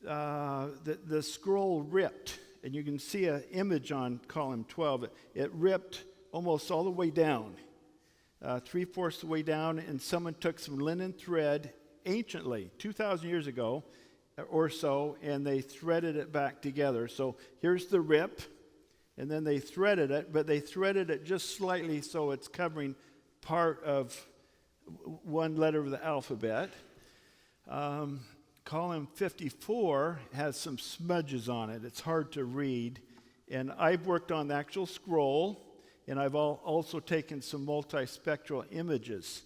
the scroll ripped, and you can see an image on column 12. It ripped almost all the way down, 3/4 of the way down, and someone took some linen thread anciently, 2,000 years ago or so, and they threaded it back together. So here's the rip, and then they threaded it, but they threaded it just slightly so it's covering part of one letter of the alphabet. Column 54 has some smudges on it. It's hard to read. And I've worked on the actual scroll, and I've also taken some multispectral images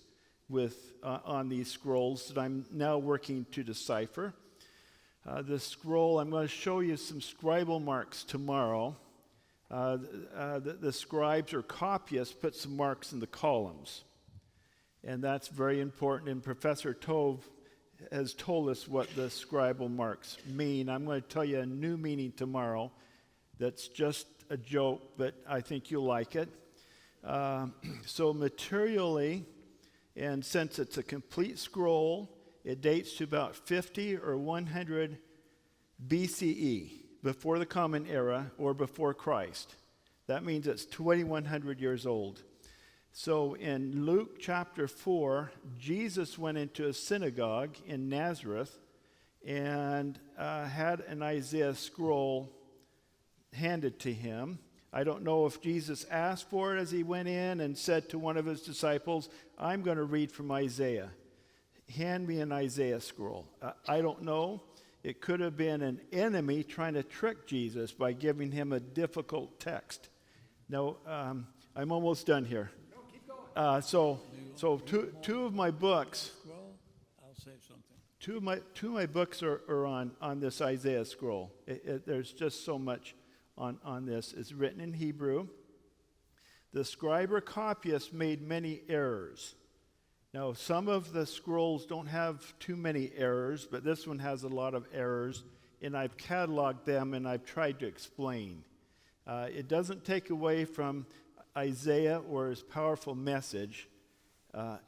on these scrolls that I'm now working to decipher. The scroll, I'm going to show you some scribal marks tomorrow. The scribes or copyists put some marks in the columns. And that's very important. And Professor Tove has told us what the scribal marks mean. I'm going to tell you a new meaning tomorrow that's just a joke, but I think you'll like it. So materially, and since it's a complete scroll, it dates to about 50 or 100 BCE, before the Common Era or before Christ. That means it's 2,100 years old. So in Luke chapter 4, Jesus went into a synagogue in Nazareth and had an Isaiah scroll handed to him. I don't know if Jesus asked for it as he went in and said to one of his disciples, I'm going to read from Isaiah. Hand me an Isaiah scroll. I don't know. It could have been an enemy trying to trick Jesus by giving him a difficult text. No, I'm almost done here. No, keep going. So two of my books. Well, I'll say something. Two of my books are on this Isaiah scroll. There's just so much on this. It's written in Hebrew. The scribe or copyist made many errors. Now, some of the scrolls don't have too many errors, but this one has a lot of errors, and I've cataloged them and I've tried to explain. It doesn't take away from Isaiah or his powerful message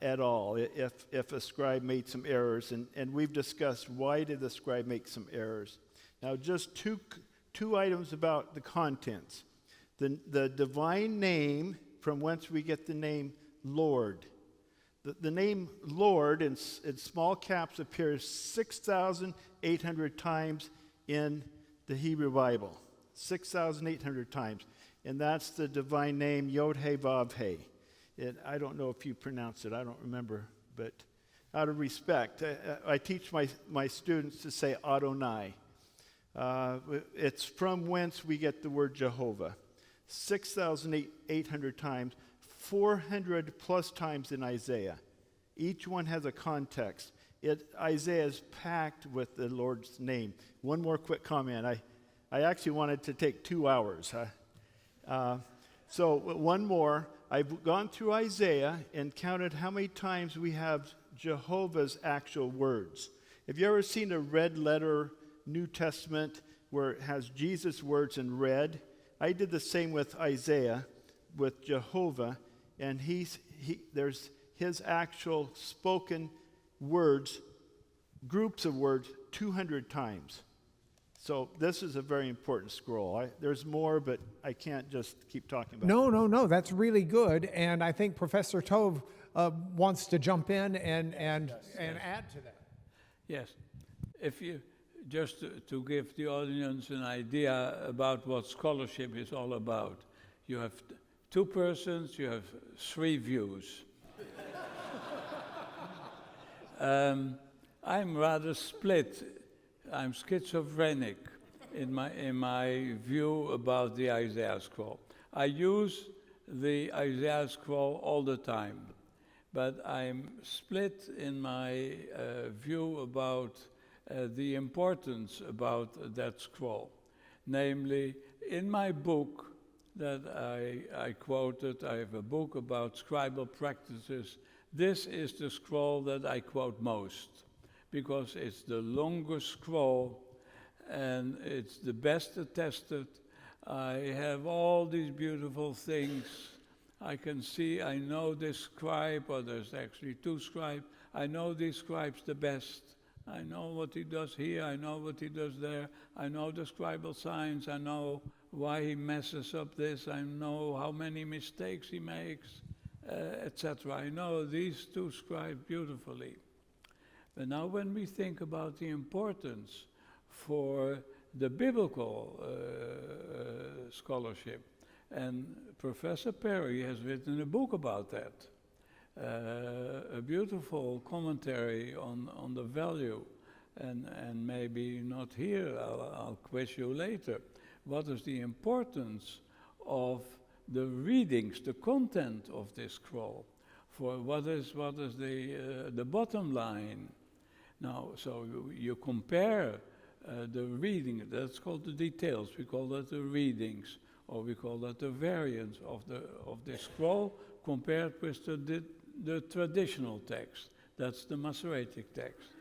at all if a scribe made some errors, and we've discussed why did the scribe make some errors. Now, just two items about the contents. The divine name from whence we get the name Lord. The name Lord in small caps appears 6,800 times in the Hebrew Bible. 6,800 times. And that's the divine name Yod-He Vav-He. I don't know if you pronounce it. I don't remember. But out of respect. I teach my students to say Adonai. It's from whence we get the word Jehovah. 6,800 times, 400 plus times in Isaiah. Each one has a context. Isaiah is packed with the Lord's name. One more quick comment. I actually wanted to take 2 hours. So one more. I've gone through Isaiah and counted how many times we have Jehovah's actual words. Have you ever seen a red letter New Testament where it has Jesus' words in red? I did the same with Isaiah, with Jehovah, and there's his actual spoken words, groups of words, 200 times. So this is a very important scroll. There's more, but I can't just keep talking about it. No, that's really good. And I think Professor Tove wants to jump in and add to that. Yes. If you just to give the audience an idea about what scholarship is all about, you have two persons, you have three views. I'm rather split. I'm schizophrenic in my view about the Isaiah scroll. I use the Isaiah scroll all the time, but I'm split in my view about the importance about that scroll. Namely, in my book that I quoted, I have a book about scribal practices. This is the scroll that I quote most, because it's the longest scroll and it's the best attested. I have all these beautiful things. I can see, I know this scribe, or there's actually two scribes. I know these scribes the best. I know what he does here, I know what he does there. I know the scribal signs, I know why he messes up this, I know how many mistakes he makes, etc. I know these two scribes beautifully. But now when we think about the importance for the biblical scholarship, and Professor Parry has written a book about that, a beautiful commentary on the value, and maybe not here, I'll quiz you later. What is the importance of the readings, the content of this scroll? For what is the bottom line? Now, so you compare the reading, that's called the details, we call that the readings, or we call that the variance of the scroll compared with the traditional text. That's the Masoretic text.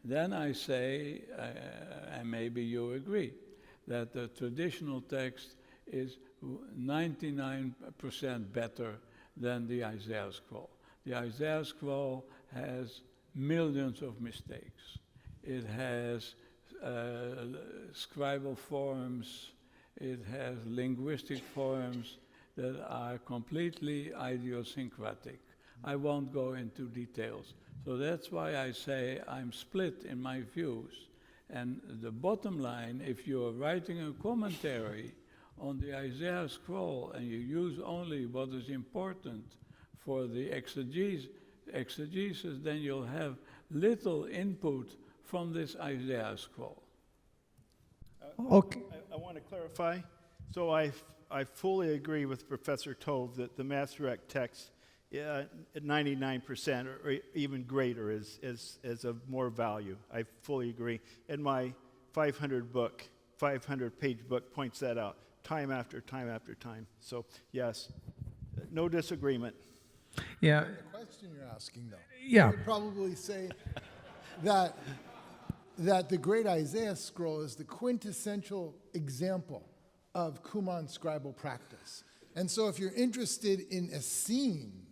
Then I say, and maybe you agree, that the traditional text is 99% better than the Isaiah scroll. The Isaiah scroll has millions of mistakes. It has scribal forms, it has linguistic forms that are completely idiosyncratic. I won't go into details. So that's why I say I'm split in my views. And the bottom line, if you're writing a commentary on the Isaiah scroll and you use only what is important for the exegesis, then you'll have little input from this Isaiah scroll. Okay. I want to clarify. So I fully agree with Professor Tove that the Masoretic text, at 99% or even greater, is of more value. I fully agree. And my 500-page book points that out time after time after time. So yes, no disagreement. Yeah. The question you're asking, though. Yeah. I would probably say that the great Isaiah scroll is the quintessential example of Qumran scribal practice. And so if you're interested in a scene,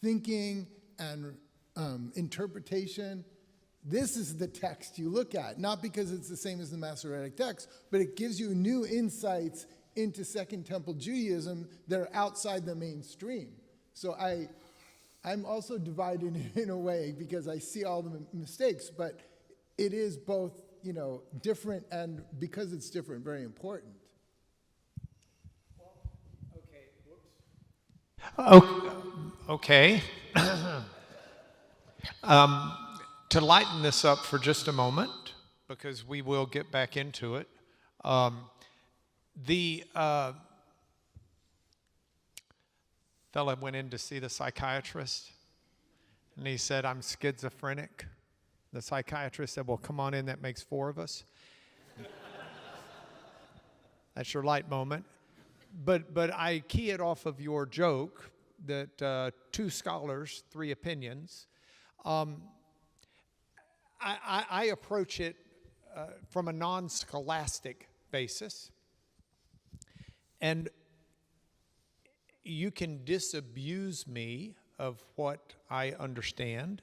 thinking and interpretation, this is the text you look at. Not because it's the same as the Masoretic text, but it gives you new insights into Second Temple Judaism that are outside the mainstream. So I'm also divided in a way because I see all the mistakes, but it is both, different, and because it's different, very important. Okay. To lighten this up for just a moment, because we will get back into it, the fella went in to see the psychiatrist, and he said, "I'm schizophrenic." The psychiatrist said, "Well, come on in, that makes 4 of us." That's your light moment. But I key it off of your joke that 2 scholars, 3 opinions. I approach it from a non-scholastic basis. And you can disabuse me of what I understand,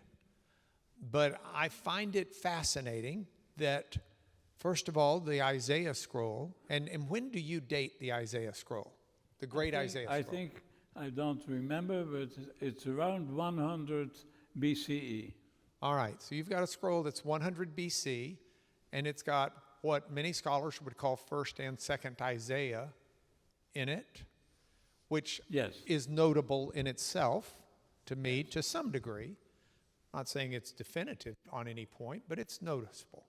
but I find it fascinating that, first of all, the Isaiah scroll, and when do you date the Isaiah scroll? The great Isaiah scroll? I think, I don't remember, but it's around 100 BCE. All right, so you've got a scroll that's 100 BC, and it's got what many scholars would call 1st and 2nd Isaiah in it, which is notable in itself to me to some degree. I'm not saying it's definitive on any point, but it's noticeable.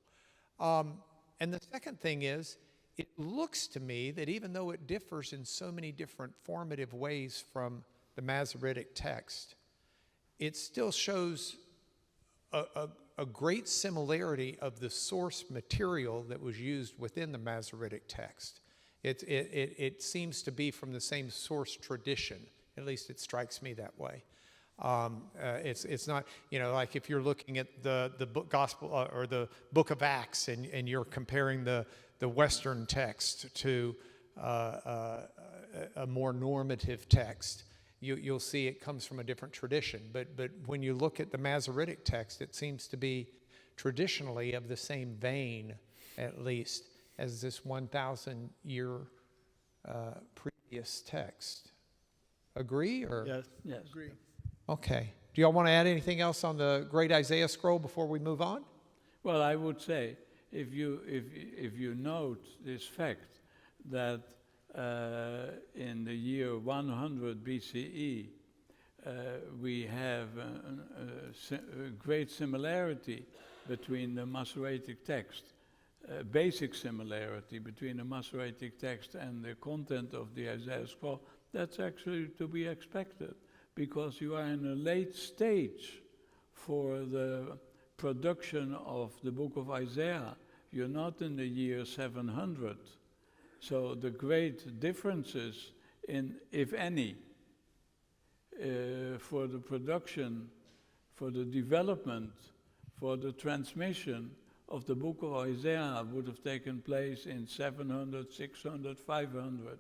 And the second thing is, it looks to me that even though it differs in so many different formative ways from the Masoretic text, it still shows a great similarity of the source material that was used within the Masoretic text. It seems to be from the same source tradition. At least it strikes me that way. It's not, like if you're looking at the book gospel or the book of Acts and you're comparing the Western text to a more normative text, you'll see it comes from a different tradition. But when you look at the Masoretic text, it seems to be traditionally of the same vein, at least, as this 1,000-year previous text. Agree? Or? Yes. Agree. Okay. Do y'all want to add anything else on the great Isaiah scroll before we move on? Well, I would say, if you note this fact that in the year 100 BCE, we have a great similarity between the Masoretic text, basic similarity between the Masoretic text and the content of the Isaiah scroll. That's actually to be expected, because you are in a late stage for the production of the book of Isaiah. You're not in the year 700. So the great differences in, if any, for the production, for the development, for the transmission of the book of Isaiah would have taken place in 700, 600, 500.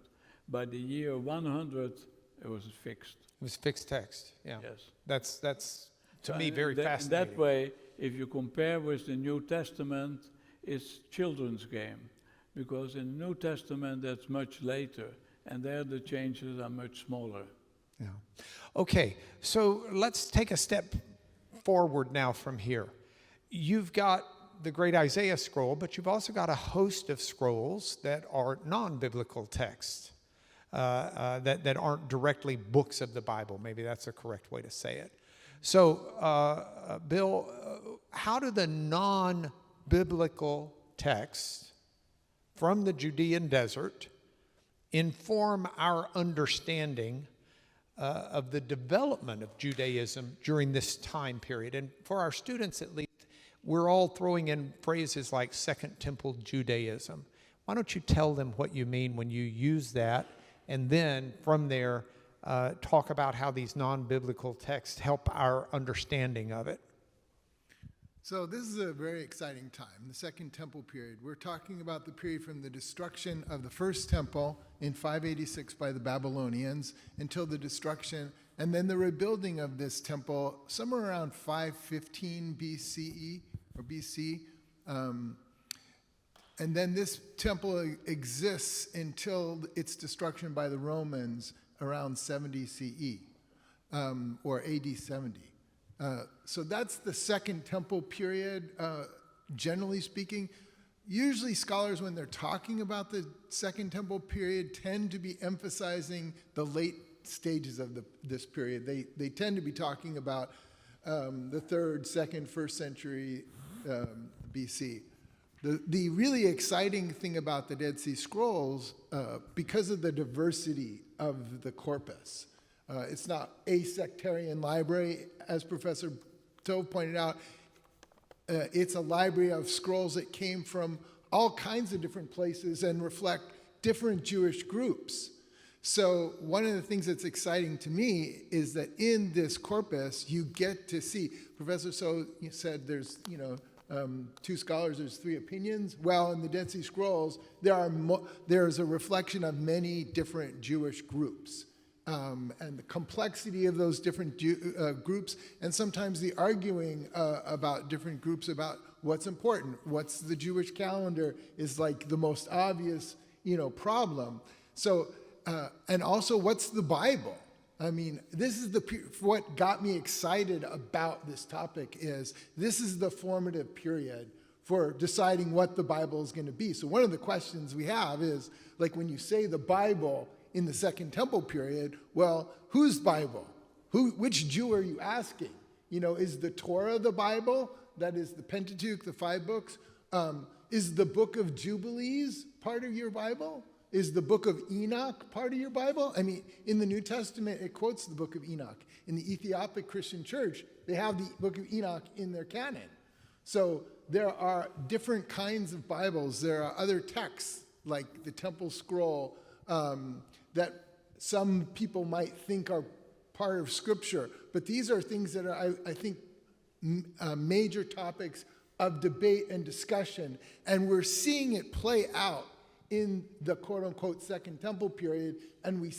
By the year 100, it was fixed. It was fixed text, yeah. Yes. That's to me very fascinating. That way, if you compare with the New Testament, it's children's game. Because in the New Testament, that's much later, and there the changes are much smaller. Yeah. Okay, so let's take a step forward now from here. You've got the great Isaiah scroll, but you've also got a host of scrolls that are non-biblical texts, that aren't directly books of the Bible. Maybe that's a correct way to say it. So, Bill, how do the non-biblical texts from the Judean desert inform our understanding of the development of Judaism during this time period? And for our students at least, we're all throwing in phrases like Second Temple Judaism. Why don't you tell them what you mean when you use that, and then from there talk about how these non-biblical texts help our understanding of it? So this is a very exciting time, the Second Temple period. We're talking about the period from the destruction of the First Temple in 586 by the Babylonians until the destruction, and then the rebuilding of this temple somewhere around 515 BCE or BC. And then this temple exists until its destruction by the Romans around 70 CE or AD 70. So that's the Second Temple period, generally speaking. Usually scholars, when they're talking about the Second Temple period, tend to be emphasizing the late stages of this period. They tend to be talking about the 3rd, 2nd, 1st century BC. The really exciting thing about the Dead Sea Scrolls, because of the diversity of the corpus, it's not a sectarian library, as Professor Tove pointed out. It's a library of scrolls that came from all kinds of different places and reflect different Jewish groups. So one of the things that's exciting to me is that in this corpus, you get to see, Professor So said there's, 2 scholars, there's 3 opinions. Well, in the Dead Sea Scrolls, there's a reflection of many different Jewish groups. And the complexity of those different groups, and sometimes the arguing about different groups about what's important. What's the Jewish calendar is like the most obvious, problem. So, and also what's the Bible? I mean, this is what got me excited about this topic is this is the formative period for deciding what the Bible is going to be. So one of the questions we have is, like when you say the Bible in the Second Temple period, well, whose Bible? Which Jew are you asking? Is the Torah the Bible? That is the Pentateuch, the 5 books. Is the book of Jubilees part of your Bible? Is the book of Enoch part of your Bible? I mean, in the New Testament, it quotes the book of Enoch. In the Ethiopic Christian Church, they have the book of Enoch in their canon. So there are different kinds of Bibles. There are other texts, like the Temple Scroll, that some people might think are part of Scripture. But these are things that are, I think, major topics of debate and discussion. And we're seeing it play out in the quote-unquote Second Temple period, and we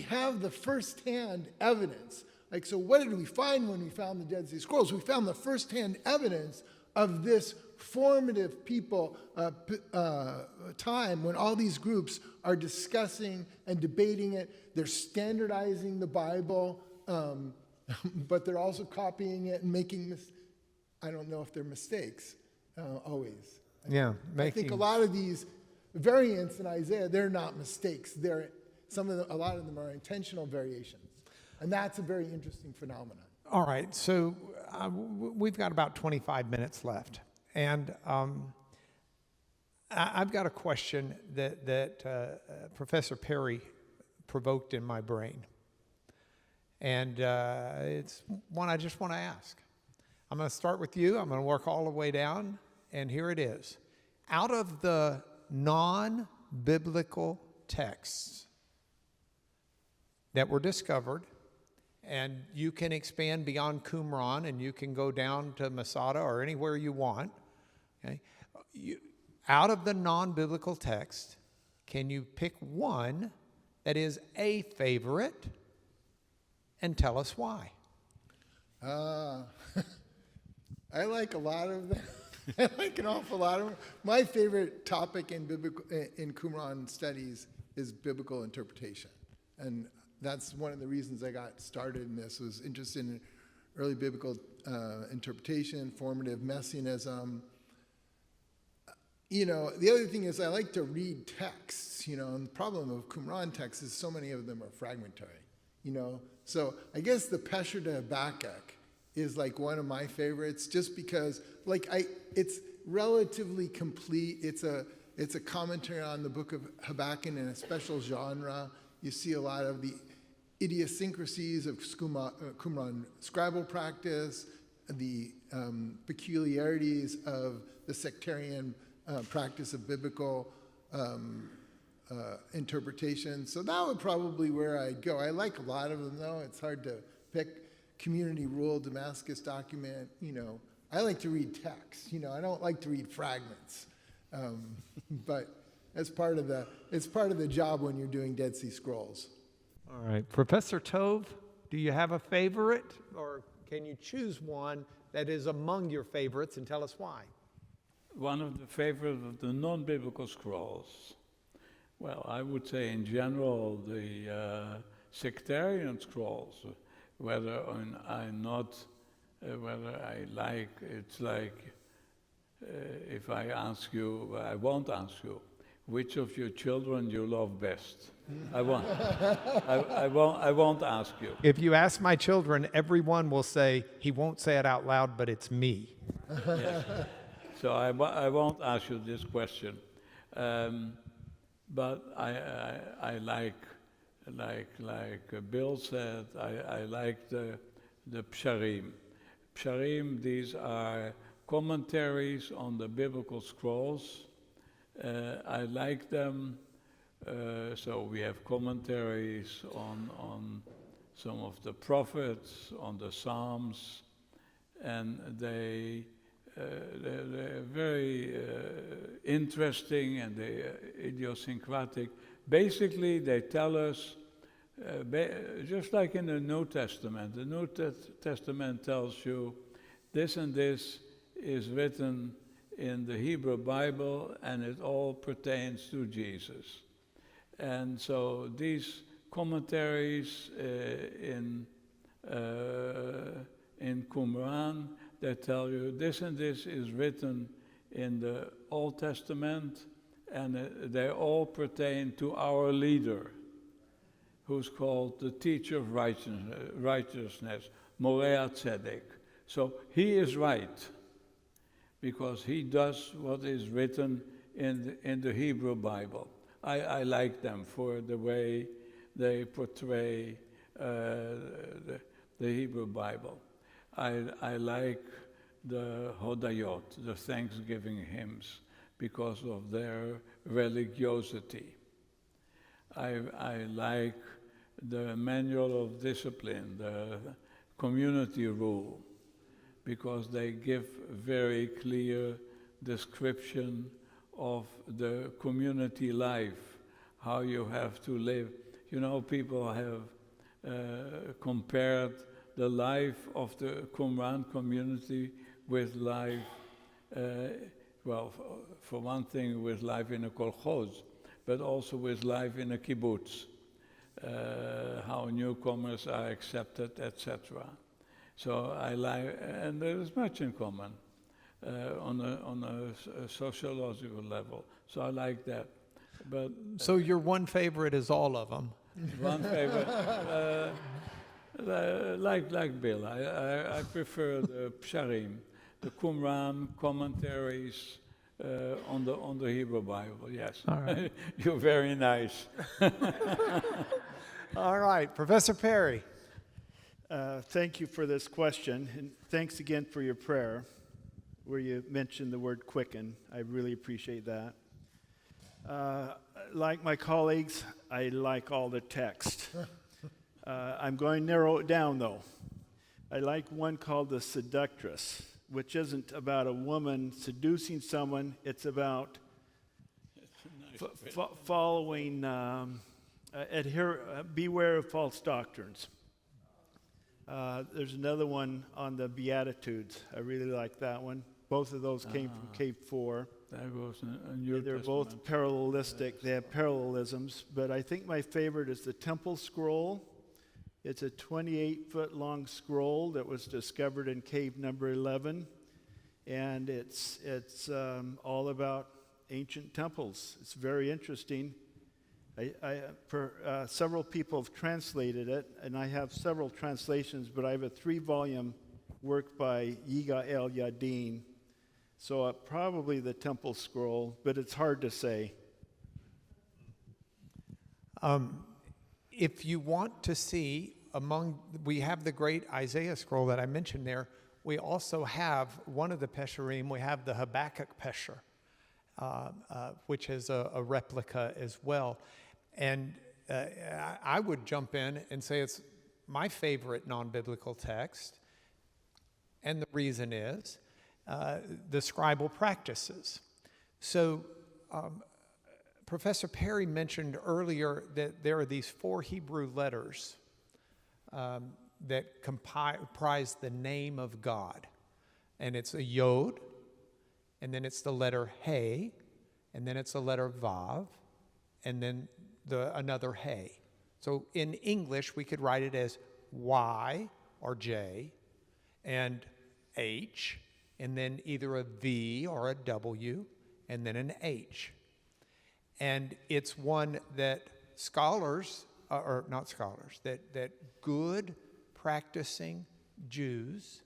have the first-hand evidence. Like, so what did we find when we found the Dead Sea Scrolls? We found the first-hand evidence of this formative time when all these groups are discussing and debating it. They're standardizing the Bible, but they're also copying it and making I don't know if they're mistakes, always. Yeah, I think a lot of these variants in Isaiah, they're not mistakes. A lot of them are intentional variations. And that's a very interesting phenomenon. All right, so we've got about 25 minutes left. And I've got a question that Professor Parry provoked in my brain. And it's one I just want to ask. I'm going to start with you. I'm going to work all the way down. And here it is. Out of the non-biblical texts that were discovered, and you can expand beyond Qumran, and you can go down to Masada or anywhere you want, okay? Out of the non-biblical text, can you pick one that is a favorite and tell us why? I like a lot of them. I like an awful lot of them. My favorite topic in Qumran studies is biblical interpretation. And that's one of the reasons I got started in this, was interested in early biblical interpretation, formative messianism. The other thing is I like to read texts, and the problem of Qumran texts is so many of them are fragmentary, So I guess the Pesher to Habakkuk is like one of my favorites, just because it's relatively complete. It's a commentary on the book of Habakkuk in a special genre. You see a lot of the idiosyncrasies of Qumran scribal practice, the peculiarities of the sectarian practice of biblical interpretation. So that would probably where I'd go. I like a lot of them, though. It's hard to pick. Community Rule, Damascus Document, I like to read text, I don't like to read fragments. But it's part of the job when you're doing Dead Sea Scrolls. All right. Professor Tove, do you have a favorite, or can you choose one that is among your favorites and tell us why? One of the favorites of the non-biblical scrolls. Well, I would say in general the sectarian scrolls. Whether I like, it's like if I ask you, I won't ask you. which of your children you love best. I won't ask you. If you ask my children, everyone will say, he won't say it out loud, but it's me. Yes. So I won't ask you this question. But I like Bill said, I like the Psharim. Psharim, these are commentaries on the biblical scrolls. I like them. So we have commentaries on some of the prophets, on the Psalms, and they're very interesting and they're idiosyncratic. Basically, they tell us, just like in the New Testament, the New Testament tells you this and this is written in the Hebrew Bible and it all pertains to Jesus. And so these commentaries in Qumran, they tell you this and this is written in the Old Testament, and they all pertain to our leader, who's called the teacher of righteousness, Moreh Tzedek. So he is right, because he does what is written in the Hebrew Bible. I like them for the way they portray the Hebrew Bible. I like the Hodayot, the Thanksgiving hymns, because of their religiosity. I like the Manual of Discipline, the community rule, because they give very clear description of the community life, how you have to live. You know, people have compared the life of the Qumran community with life, for one thing, with life in a kolkhoz, but also with life in a kibbutz, how newcomers are accepted, etc. So I like, and there is much in common on a sociological level. So I like that. But So your one favorite is all of them. one favorite, like Bill, I prefer the Psharim, the Qumran commentaries on the Hebrew Bible. Yes, All right. You're very nice. All right, Professor Parry. Thank you for this question, and thanks again for your prayer, where you mentioned the word quicken. I really appreciate that. Like my colleagues, I like all the text. I'm going to narrow it down, though. I like one called The Seductress, which isn't about a woman seducing someone. It's about following, beware of false doctrines. There's another one on the Beatitudes. I really like that one. Both of those came from Cave 4. That was a New They're Testament. both parallelistic. They have parallelisms. But I think my favorite is the Temple Scroll. It's a 28-foot long scroll that was discovered in cave number 11. And it's all about ancient temples. It's very interesting. Several people have translated it, and I have several translations, but I have a 3-volume work by Yigael Yadin. So probably the Temple Scroll, but it's hard to say. If you want to see, we have the great Isaiah scroll that I mentioned there. We also have one of the Pesharim, we have the Habakkuk Pesher, which is a replica as well. And I would jump in and say it's my favorite non-biblical text. And the reason is the scribal practices. So Professor Parry mentioned earlier that there are these 4 Hebrew letters that comprise the name of God. And it's a Yod, and then it's the letter He, and then it's the letter Vav, and then another He. So in English, we could write it as Y or J, and H, and then either a V or a W, and then an H. And it's one that scholars, or not scholars, that good practicing Jews,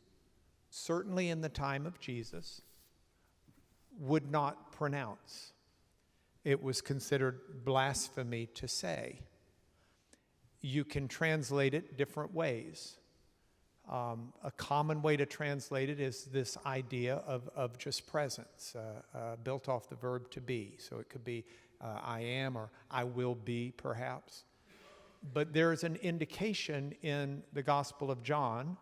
certainly in the time of Jesus, would not pronounce. It was considered blasphemy to say. You can translate it different ways. A common way to translate it is this idea of just presence, built off the verb to be. So it could be I am or I will be, perhaps. But there's an indication in the Gospel of John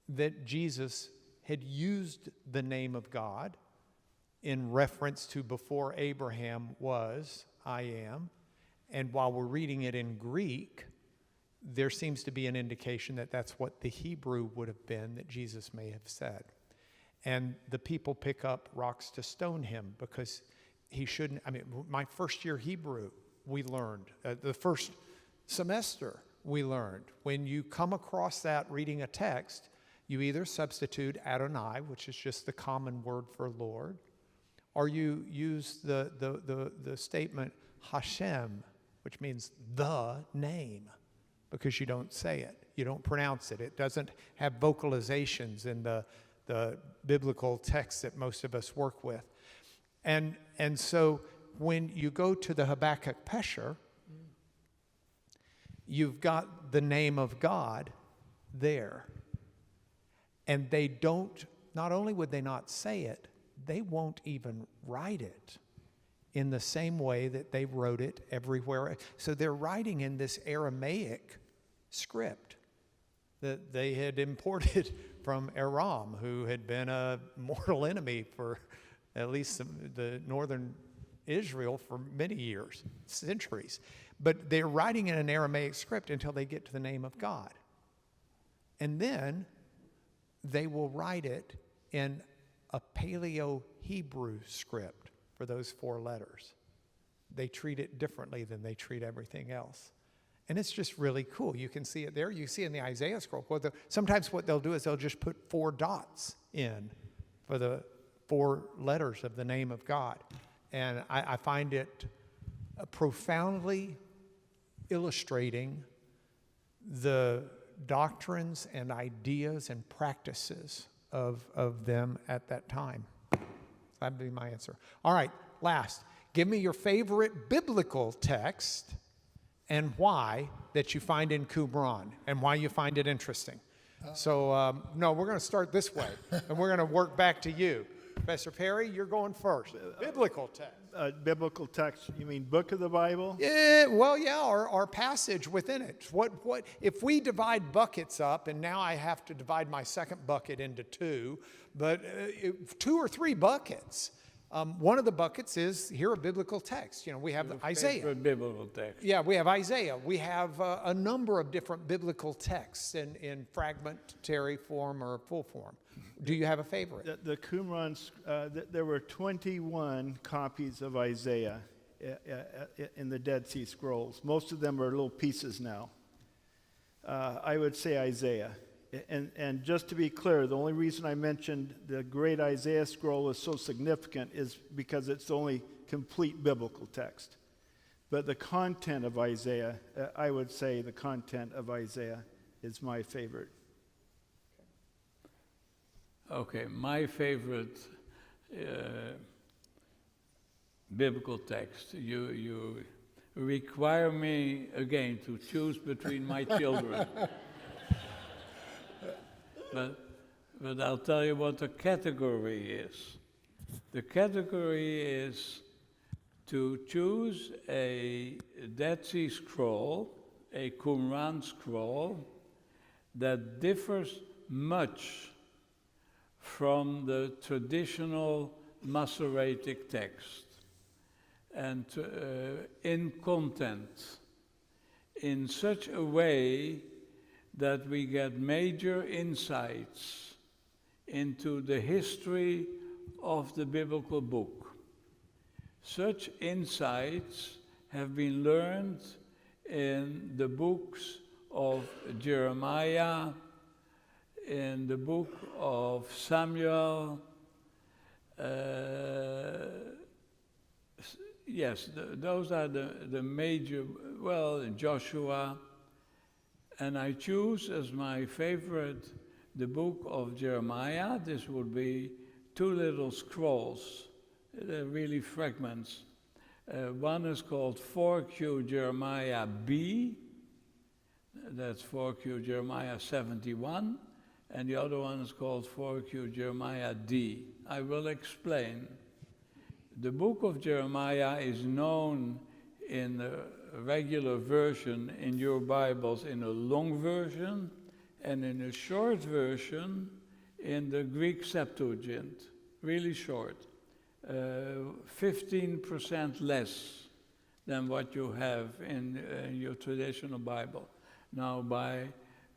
that Jesus had used the name of God in reference to before Abraham was, I am. And while we're reading it in Greek, there seems to be an indication that that's what the Hebrew would have been that Jesus may have said. And the people pick up rocks to stone him because he shouldn't. I mean, my first year Hebrew, we learned. The first semester, we learned. When you come across that reading a text, you either substitute Adonai, which is just the common word for Lord, or you use the statement Hashem, which means the name, because you don't say it. You don't pronounce it. It doesn't have vocalizations in the biblical text that most of us work with. And so when you go to the Habakkuk Pesher, you've got the name of God there. And they don't, not only would they not say it, they won't even write it in the same way that they wrote it everywhere. So they're writing in this Aramaic script that they had imported from Aram, who had been a mortal enemy for at least the northern Israel for many years, centuries. But they're writing in an Aramaic script until they get to the name of God. And then they will write it in a Paleo-Hebrew script for those 4 letters. They treat it differently than they treat everything else. And it's just really cool. You can see it there. You see in the Isaiah scroll. Sometimes what they'll do is they'll just put 4 dots in for the 4 letters of the name of God. And I find it profoundly illustrating the doctrines and ideas and practices of them at that time. That'd be my answer. All right, last. Give me your favorite biblical text and why that you find in Qumran and why you find it interesting. So, no, we're going to start this way, and we're going to work back to you. Professor Parry, you're going first. Biblical text. Biblical text, you mean book of the Bible? Yeah, well, yeah, or passage within it. What if we divide buckets up, and now I have to divide my second bucket into 2, but 2 or 3 buckets. One of the buckets is here a biblical text. You know, we have Isaiah. Favorite biblical text. Yeah, we have Isaiah. We have a number of different biblical texts in fragmentary form or full form. Do you have a favorite? The Qumran, there were 21 copies of Isaiah in the Dead Sea Scrolls. Most of them are little pieces now. I would say Isaiah. And just to be clear, the only reason I mentioned the great Isaiah scroll is so significant is because it's the only complete biblical text. But the content of Isaiah, I would say the content of Isaiah is my favorite. Okay, my favorite biblical text. You require me again to choose between my children. But I'll tell you what the category is. The category is to choose a Dead Sea Scroll, a Qumran scroll, that differs much from the traditional Masoretic text, and in content, in such a way that we get major insights into the history of the biblical book. Such insights have been learned in the books of Jeremiah, in the book of Yes, those are the major, well, Joshua. And I choose as my favorite the book of Jeremiah. This would be two little scrolls. They're really fragments. One is called 4Q Jeremiah B. That's 4Q Jeremiah 71. And the other one is called 4Q Jeremiah D. I will explain. The book of Jeremiah is known in the regular version in your Bibles in a long version and in a short version in the Greek Septuagint. Really short. 15% less than what you have in your traditional Bible. Now,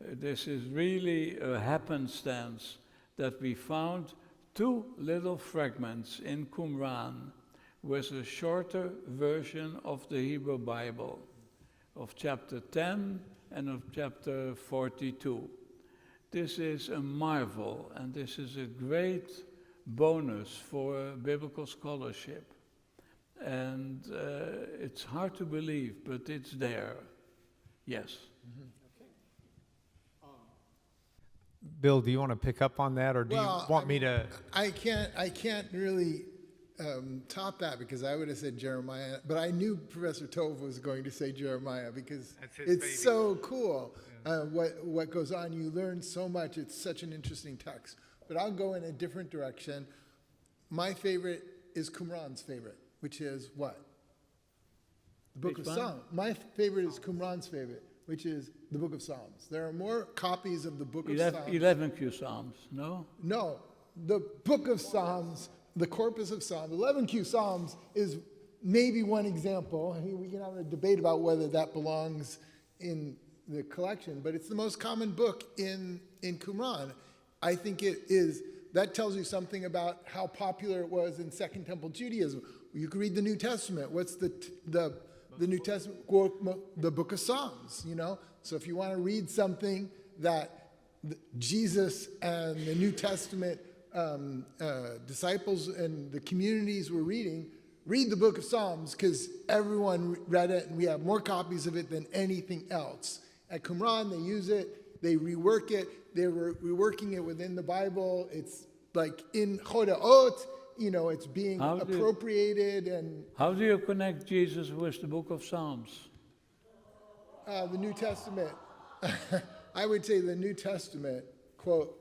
this is really a happenstance that we found two little fragments in Qumran with a shorter version of the Hebrew Bible, of chapter 10 and of chapter 42. This is a marvel, and this is a great bonus for biblical scholarship. And it's hard to believe, but it's there. Yes. Bill, do you want to pick up on that, or do you want me to? I can't really top that, because I would have said Jeremiah, but I knew Professor Tove was going to say Jeremiah because it's so cool what goes on. You learn so much. It's such an interesting text. But I'll go in a different direction. My favorite is Qumran's favorite, which is what? The Book of Psalms. My favorite is Qumran's favorite, which is the Book of Psalms. There are more copies of the Book of Psalms. 11Q Psalms, no? No, the Book of Psalms, the Corpus of Psalms, 11Q Psalms is maybe one example. I mean, we can have a debate about whether that belongs in the collection, but it's the most common book in Qumran. I think it is. That tells you something about how popular it was in Second Temple Judaism. You could read the New Testament. What's the New Testament? The Book of Psalms, you know? So if you want to read something that Jesus and the New Testament disciples and the communities were reading, read the Book of Psalms, because everyone read it, and we have more copies of it than anything else. At Qumran, they use it, they rework it, they're reworking it within the Bible. It's like in Chodaot, you know, it's being appropriated. And how do you connect Jesus with the Book of Psalms? The New Testament. I would say the New Testament quotes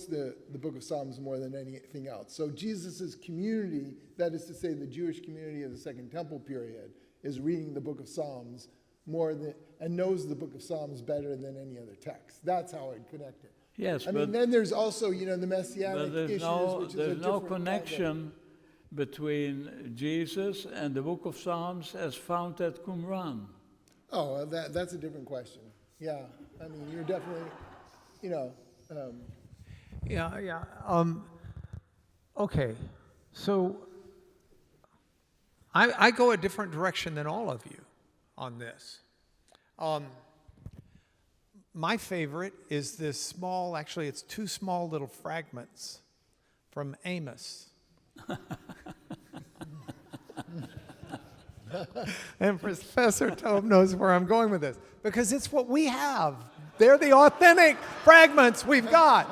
the Book of Psalms more than anything else. So Jesus' community, that is to say the Jewish community of the Second Temple period, is reading the Book of Psalms more than, and knows the Book of Psalms better than any other text. That's how I'd connect it. Yes, I mean, then there's also, you know, the Messianic issues, which is there's no connection between Jesus and the Book of Psalms as found at Qumran. Oh, well, that's a different question. Yeah, I mean, you're definitely, you know. Okay, so I go a different direction than all of you on this. My favorite is this small, actually it's two small little fragments from Amos. And Professor Tove knows where I'm going with this, because it's what we have. They're the authentic fragments we've got.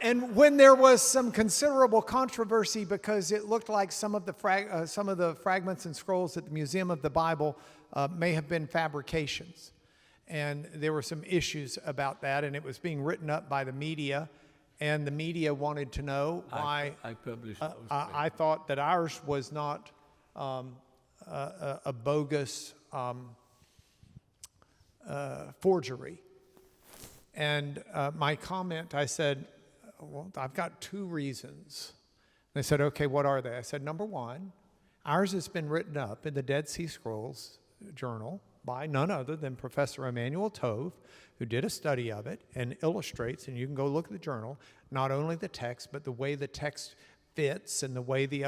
And when there was some considerable controversy because it looked like some of the fragments and scrolls at the Museum of the Bible may have been fabrications. And there were some issues about that, and it was being written up by the media, and the media wanted to know why. I published those. I thought that ours was not a bogus forgery. And my comment, I said, well, I've got two reasons. They said, okay, what are they? I said, number one, ours has been written up in the Dead Sea Scrolls Journal by none other than Professor Emanuel Tove, who did a study of it and illustrates, and you can go look at the journal, not only the text, but the way the text fits and the way the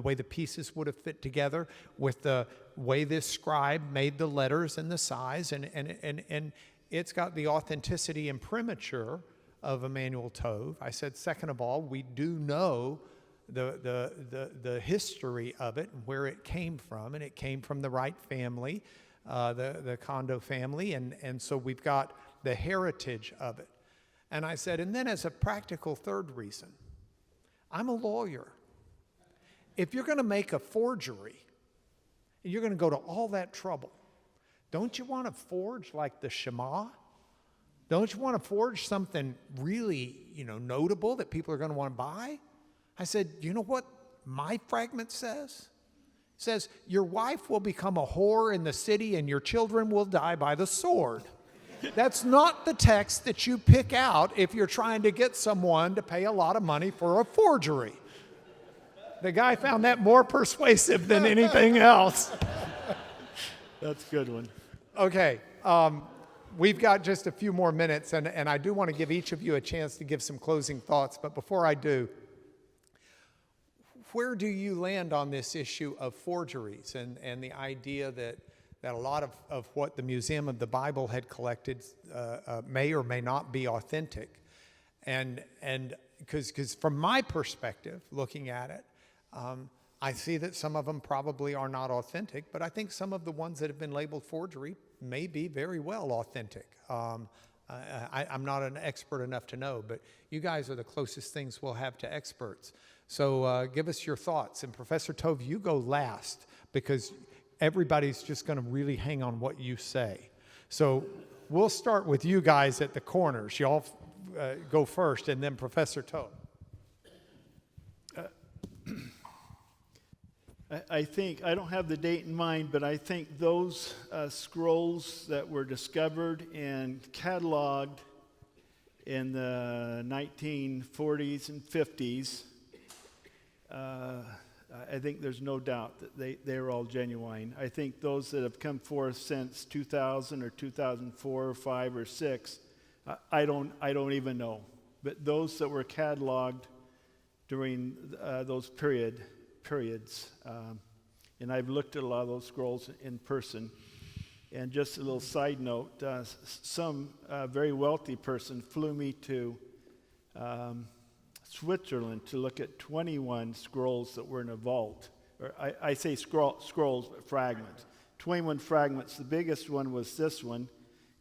way the pieces would have fit together with the way this scribe made the letters and the size, and it's got the authenticity and primature of Emanuel Tove. I said, second of all, we do know the history of it and where it came from, and it came from the Wright family, the Kondo family, and so we've got the heritage of it. And I said, and then as a practical third reason, I'm a lawyer. If you're going to make a forgery, and you're going to go to all that trouble, don't you want to forge like the Shema? Don't you want to forge something really, notable that people are going to want to buy? I said, you know what my fragment says? It says, your wife will become a whore in the city and your children will die by the sword. That's not the text that you pick out if you're trying to get someone to pay a lot of money for a forgery. The guy found that more persuasive than anything else. That's a good one. Okay, we've got just a few more minutes, and I do want to give each of you a chance to give some closing thoughts. But before I do, where do you land on this issue of forgeries and the idea that a lot of what the Museum of the Bible had collected may or may not be authentic? And because from my perspective, looking at it, I see that some of them probably are not authentic, but I think some of the ones that have been labeled forgery may be very well authentic. I'm not an expert enough to know, but you guys are the closest things we'll have to experts. So give us your thoughts. And Professor Tove, you go last because everybody's just going to really hang on what you say. So we'll start with you guys at the corners. Y'all go first, and then Professor Tove. I think, I don't have the date in mind, but I think those scrolls that were discovered and cataloged in the 1940s and 50s, I think there's no doubt that they're all genuine. I think those that have come forth since 2000 or 2004 or 5 or 6, I don't even know. But those that were cataloged during those periods, and I've looked at a lot of those scrolls in person. And just a little side note, some very wealthy person flew me to Switzerland to look at 21 scrolls that were in a vault. Or I say scrolls, but fragments. 21 fragments. The biggest one was this one,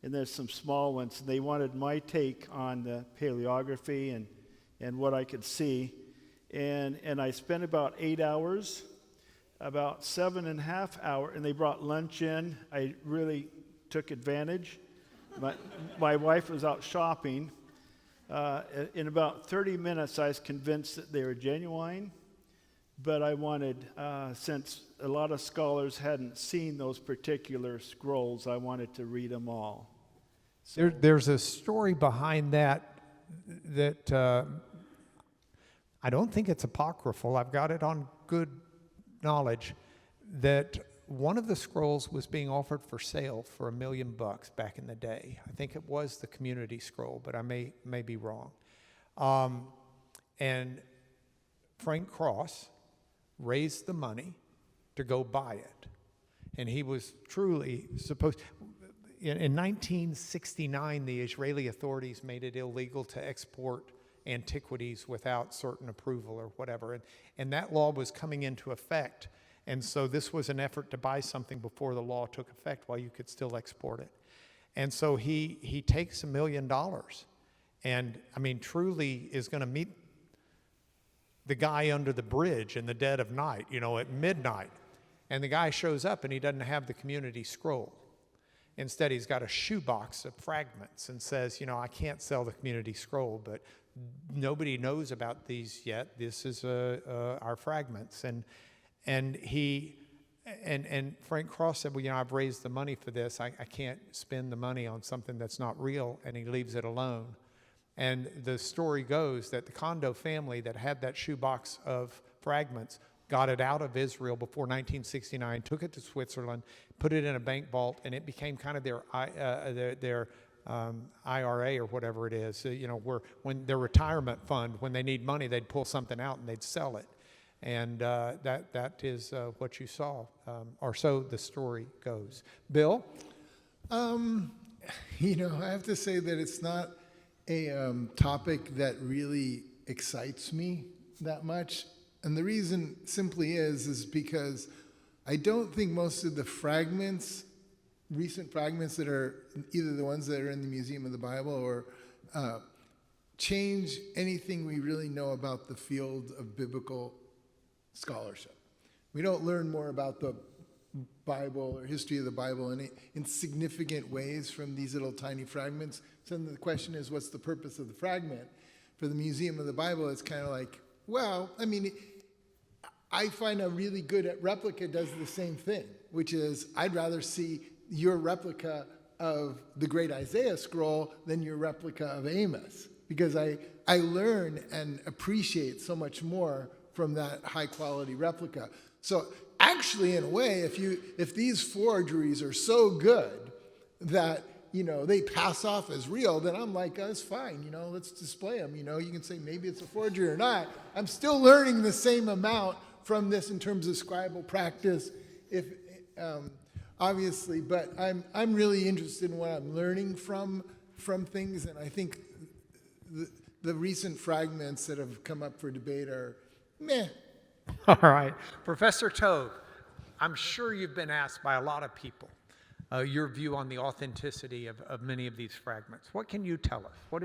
and there's some small ones. They wanted my take on the paleography and what I could see. And I spent about 8 hours, about 7.5 hours, and they brought lunch in. I really took advantage. My wife was out shopping. In about 30 minutes, I was convinced that they were genuine, but I wanted, since a lot of scholars hadn't seen those particular scrolls, I wanted to read them all. So, There's a story behind that I don't think it's apocryphal. I've got it on good knowledge that one of the scrolls was being offered for sale for $1 million back in the day. I think it was the community scroll, but I may be wrong. And Frank Cross raised the money to go buy it. And he was truly supposed... In 1969, the Israeli authorities made it illegal to export antiquities without certain approval or whatever. And that law was coming into effect. And so this was an effort to buy something before the law took effect while you could still export it. And so he takes $1 million and, I mean, truly is going to meet the guy under the bridge in the dead of night, at midnight. And the guy shows up and he doesn't have the community scroll. Instead, he's got a shoebox of fragments and says, I can't sell the community scroll, but nobody knows about these yet. This is our fragments. And Frank Cross said, well, I've raised the money for this. I can't spend the money on something that's not real, and he leaves it alone. And the story goes that the Kondo family that had that shoebox of fragments got it out of Israel before 1969, took it to Switzerland, put it in a bank vault, and it became kind of their IRA or whatever it is. Where when their retirement fund, when they need money, they'd pull something out and they'd sell it. And that is what you saw, or so the story goes. Bill? I have to say that it's not a topic that really excites me that much. And the reason simply is because I don't think most of the fragments, recent fragments that are either the ones that are in the Museum of the Bible or change anything we really know about the field of biblical scholarship. We don't learn more about the Bible or history of the Bible in significant ways from these little tiny fragments. So then the question is, what's the purpose of the fragment? For the Museum of the Bible, it's kind of like, well, I mean, I find a really good replica does the same thing, which is I'd rather see your replica of the Great Isaiah scroll than your replica of Amos, because I learn and appreciate so much more from that high quality replica. So actually, in a way, if these forgeries are so good that they pass off as real, then I'm like, that's fine, let's display them. You can say maybe it's a forgery or not. I'm still learning the same amount from this in terms of scribal practice, obviously, but I'm really interested in what I'm learning from things, and I think the recent fragments that have come up for debate are meh. All right. Professor Togue, I'm sure you've been asked by a lot of people your view on the authenticity of many of these fragments. What can you tell us? What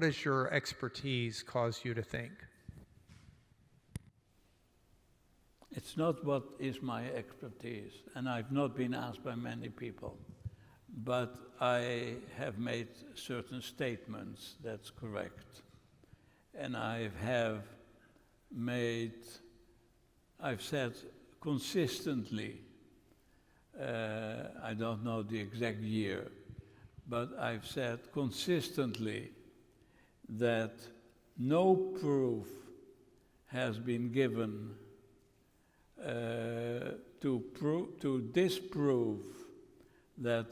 does your expertise cause you to think? It's not what is my expertise, and I've not been asked by many people, but I have made certain statements that's correct. And I've said consistently, I don't know the exact year, but I've said consistently that no proof has been given to disprove that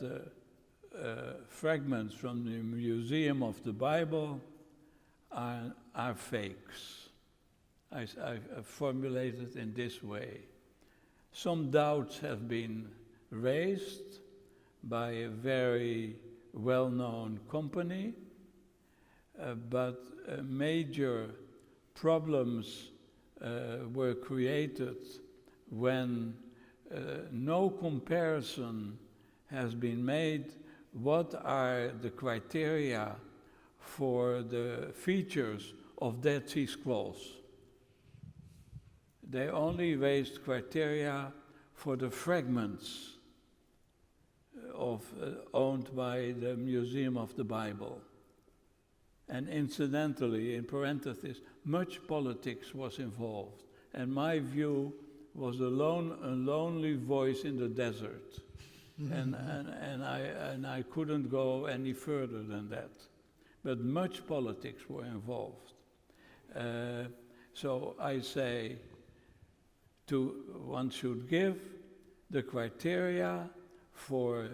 fragments from the Museum of the Bible are fakes. I formulated in this way. Some doubts have been raised by a very well-known company, but major problems were created when no comparison has been made. What are the criteria for the features of Dead Sea Scrolls? They only raised criteria for the fragments owned by the Museum of the Bible. And incidentally, in parentheses, much politics was involved. And my view was a lonely voice in the desert. And I couldn't go any further than that. But much politics were involved. So I say, one should give the criteria for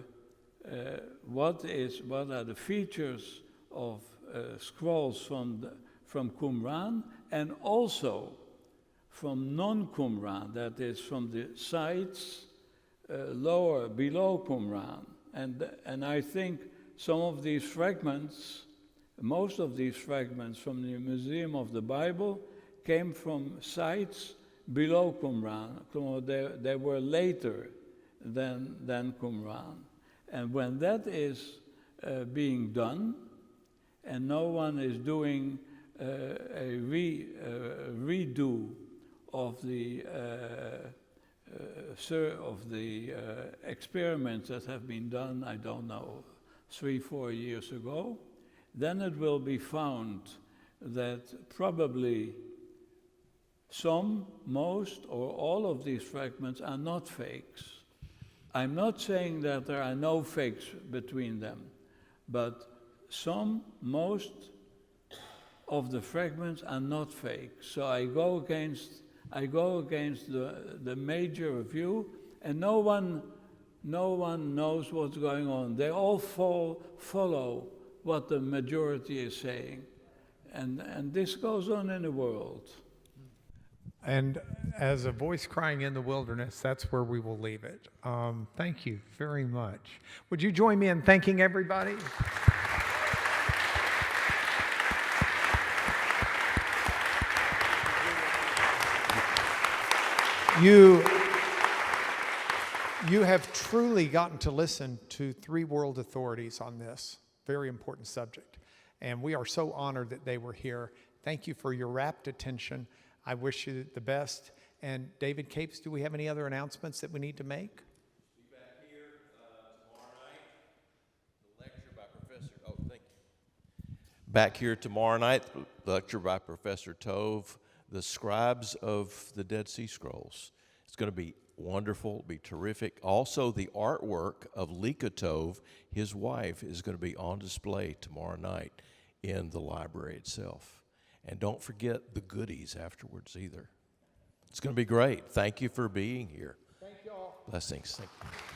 what are the features of scrolls from Qumran, and also from non-Qumran, that is from the sites below Qumran. And I think some of these fragments, most of these fragments from the Museum of the Bible came from sites below Qumran. They were later than Qumran. And when that is being done, and no one is doing a redo of the experiments that have been done, I don't know, 3-4 years ago, then it will be found that probably some, most, or all of these fragments are not fakes. I'm not saying that there are no fakes between them, but some, most of the fragments are not fake. So I go against the major view, and no one knows what's going on. They all follow what the majority is saying, and this goes on in the world. And as a voice crying in the wilderness, that's where we will leave it. Thank you very much. Would you join me in thanking everybody? You have truly gotten to listen to three world authorities on this very important subject. And we are so honored that they were here. Thank you for your rapt attention. I wish you the best. And David Capes, do we have any other announcements that we need to make? Be back here tomorrow night. The lecture by Professor. Oh, thank you. Back here tomorrow night. The lecture by Professor Tove, the scribes of the Dead Sea Scrolls. It's going to be wonderful, be terrific. Also, the artwork of Lika Tove, his wife, is going to be on display tomorrow night in the library itself. And don't forget the goodies afterwards either. It's going to be great. Thank you for being here. Thank you all. Blessings. Thank you.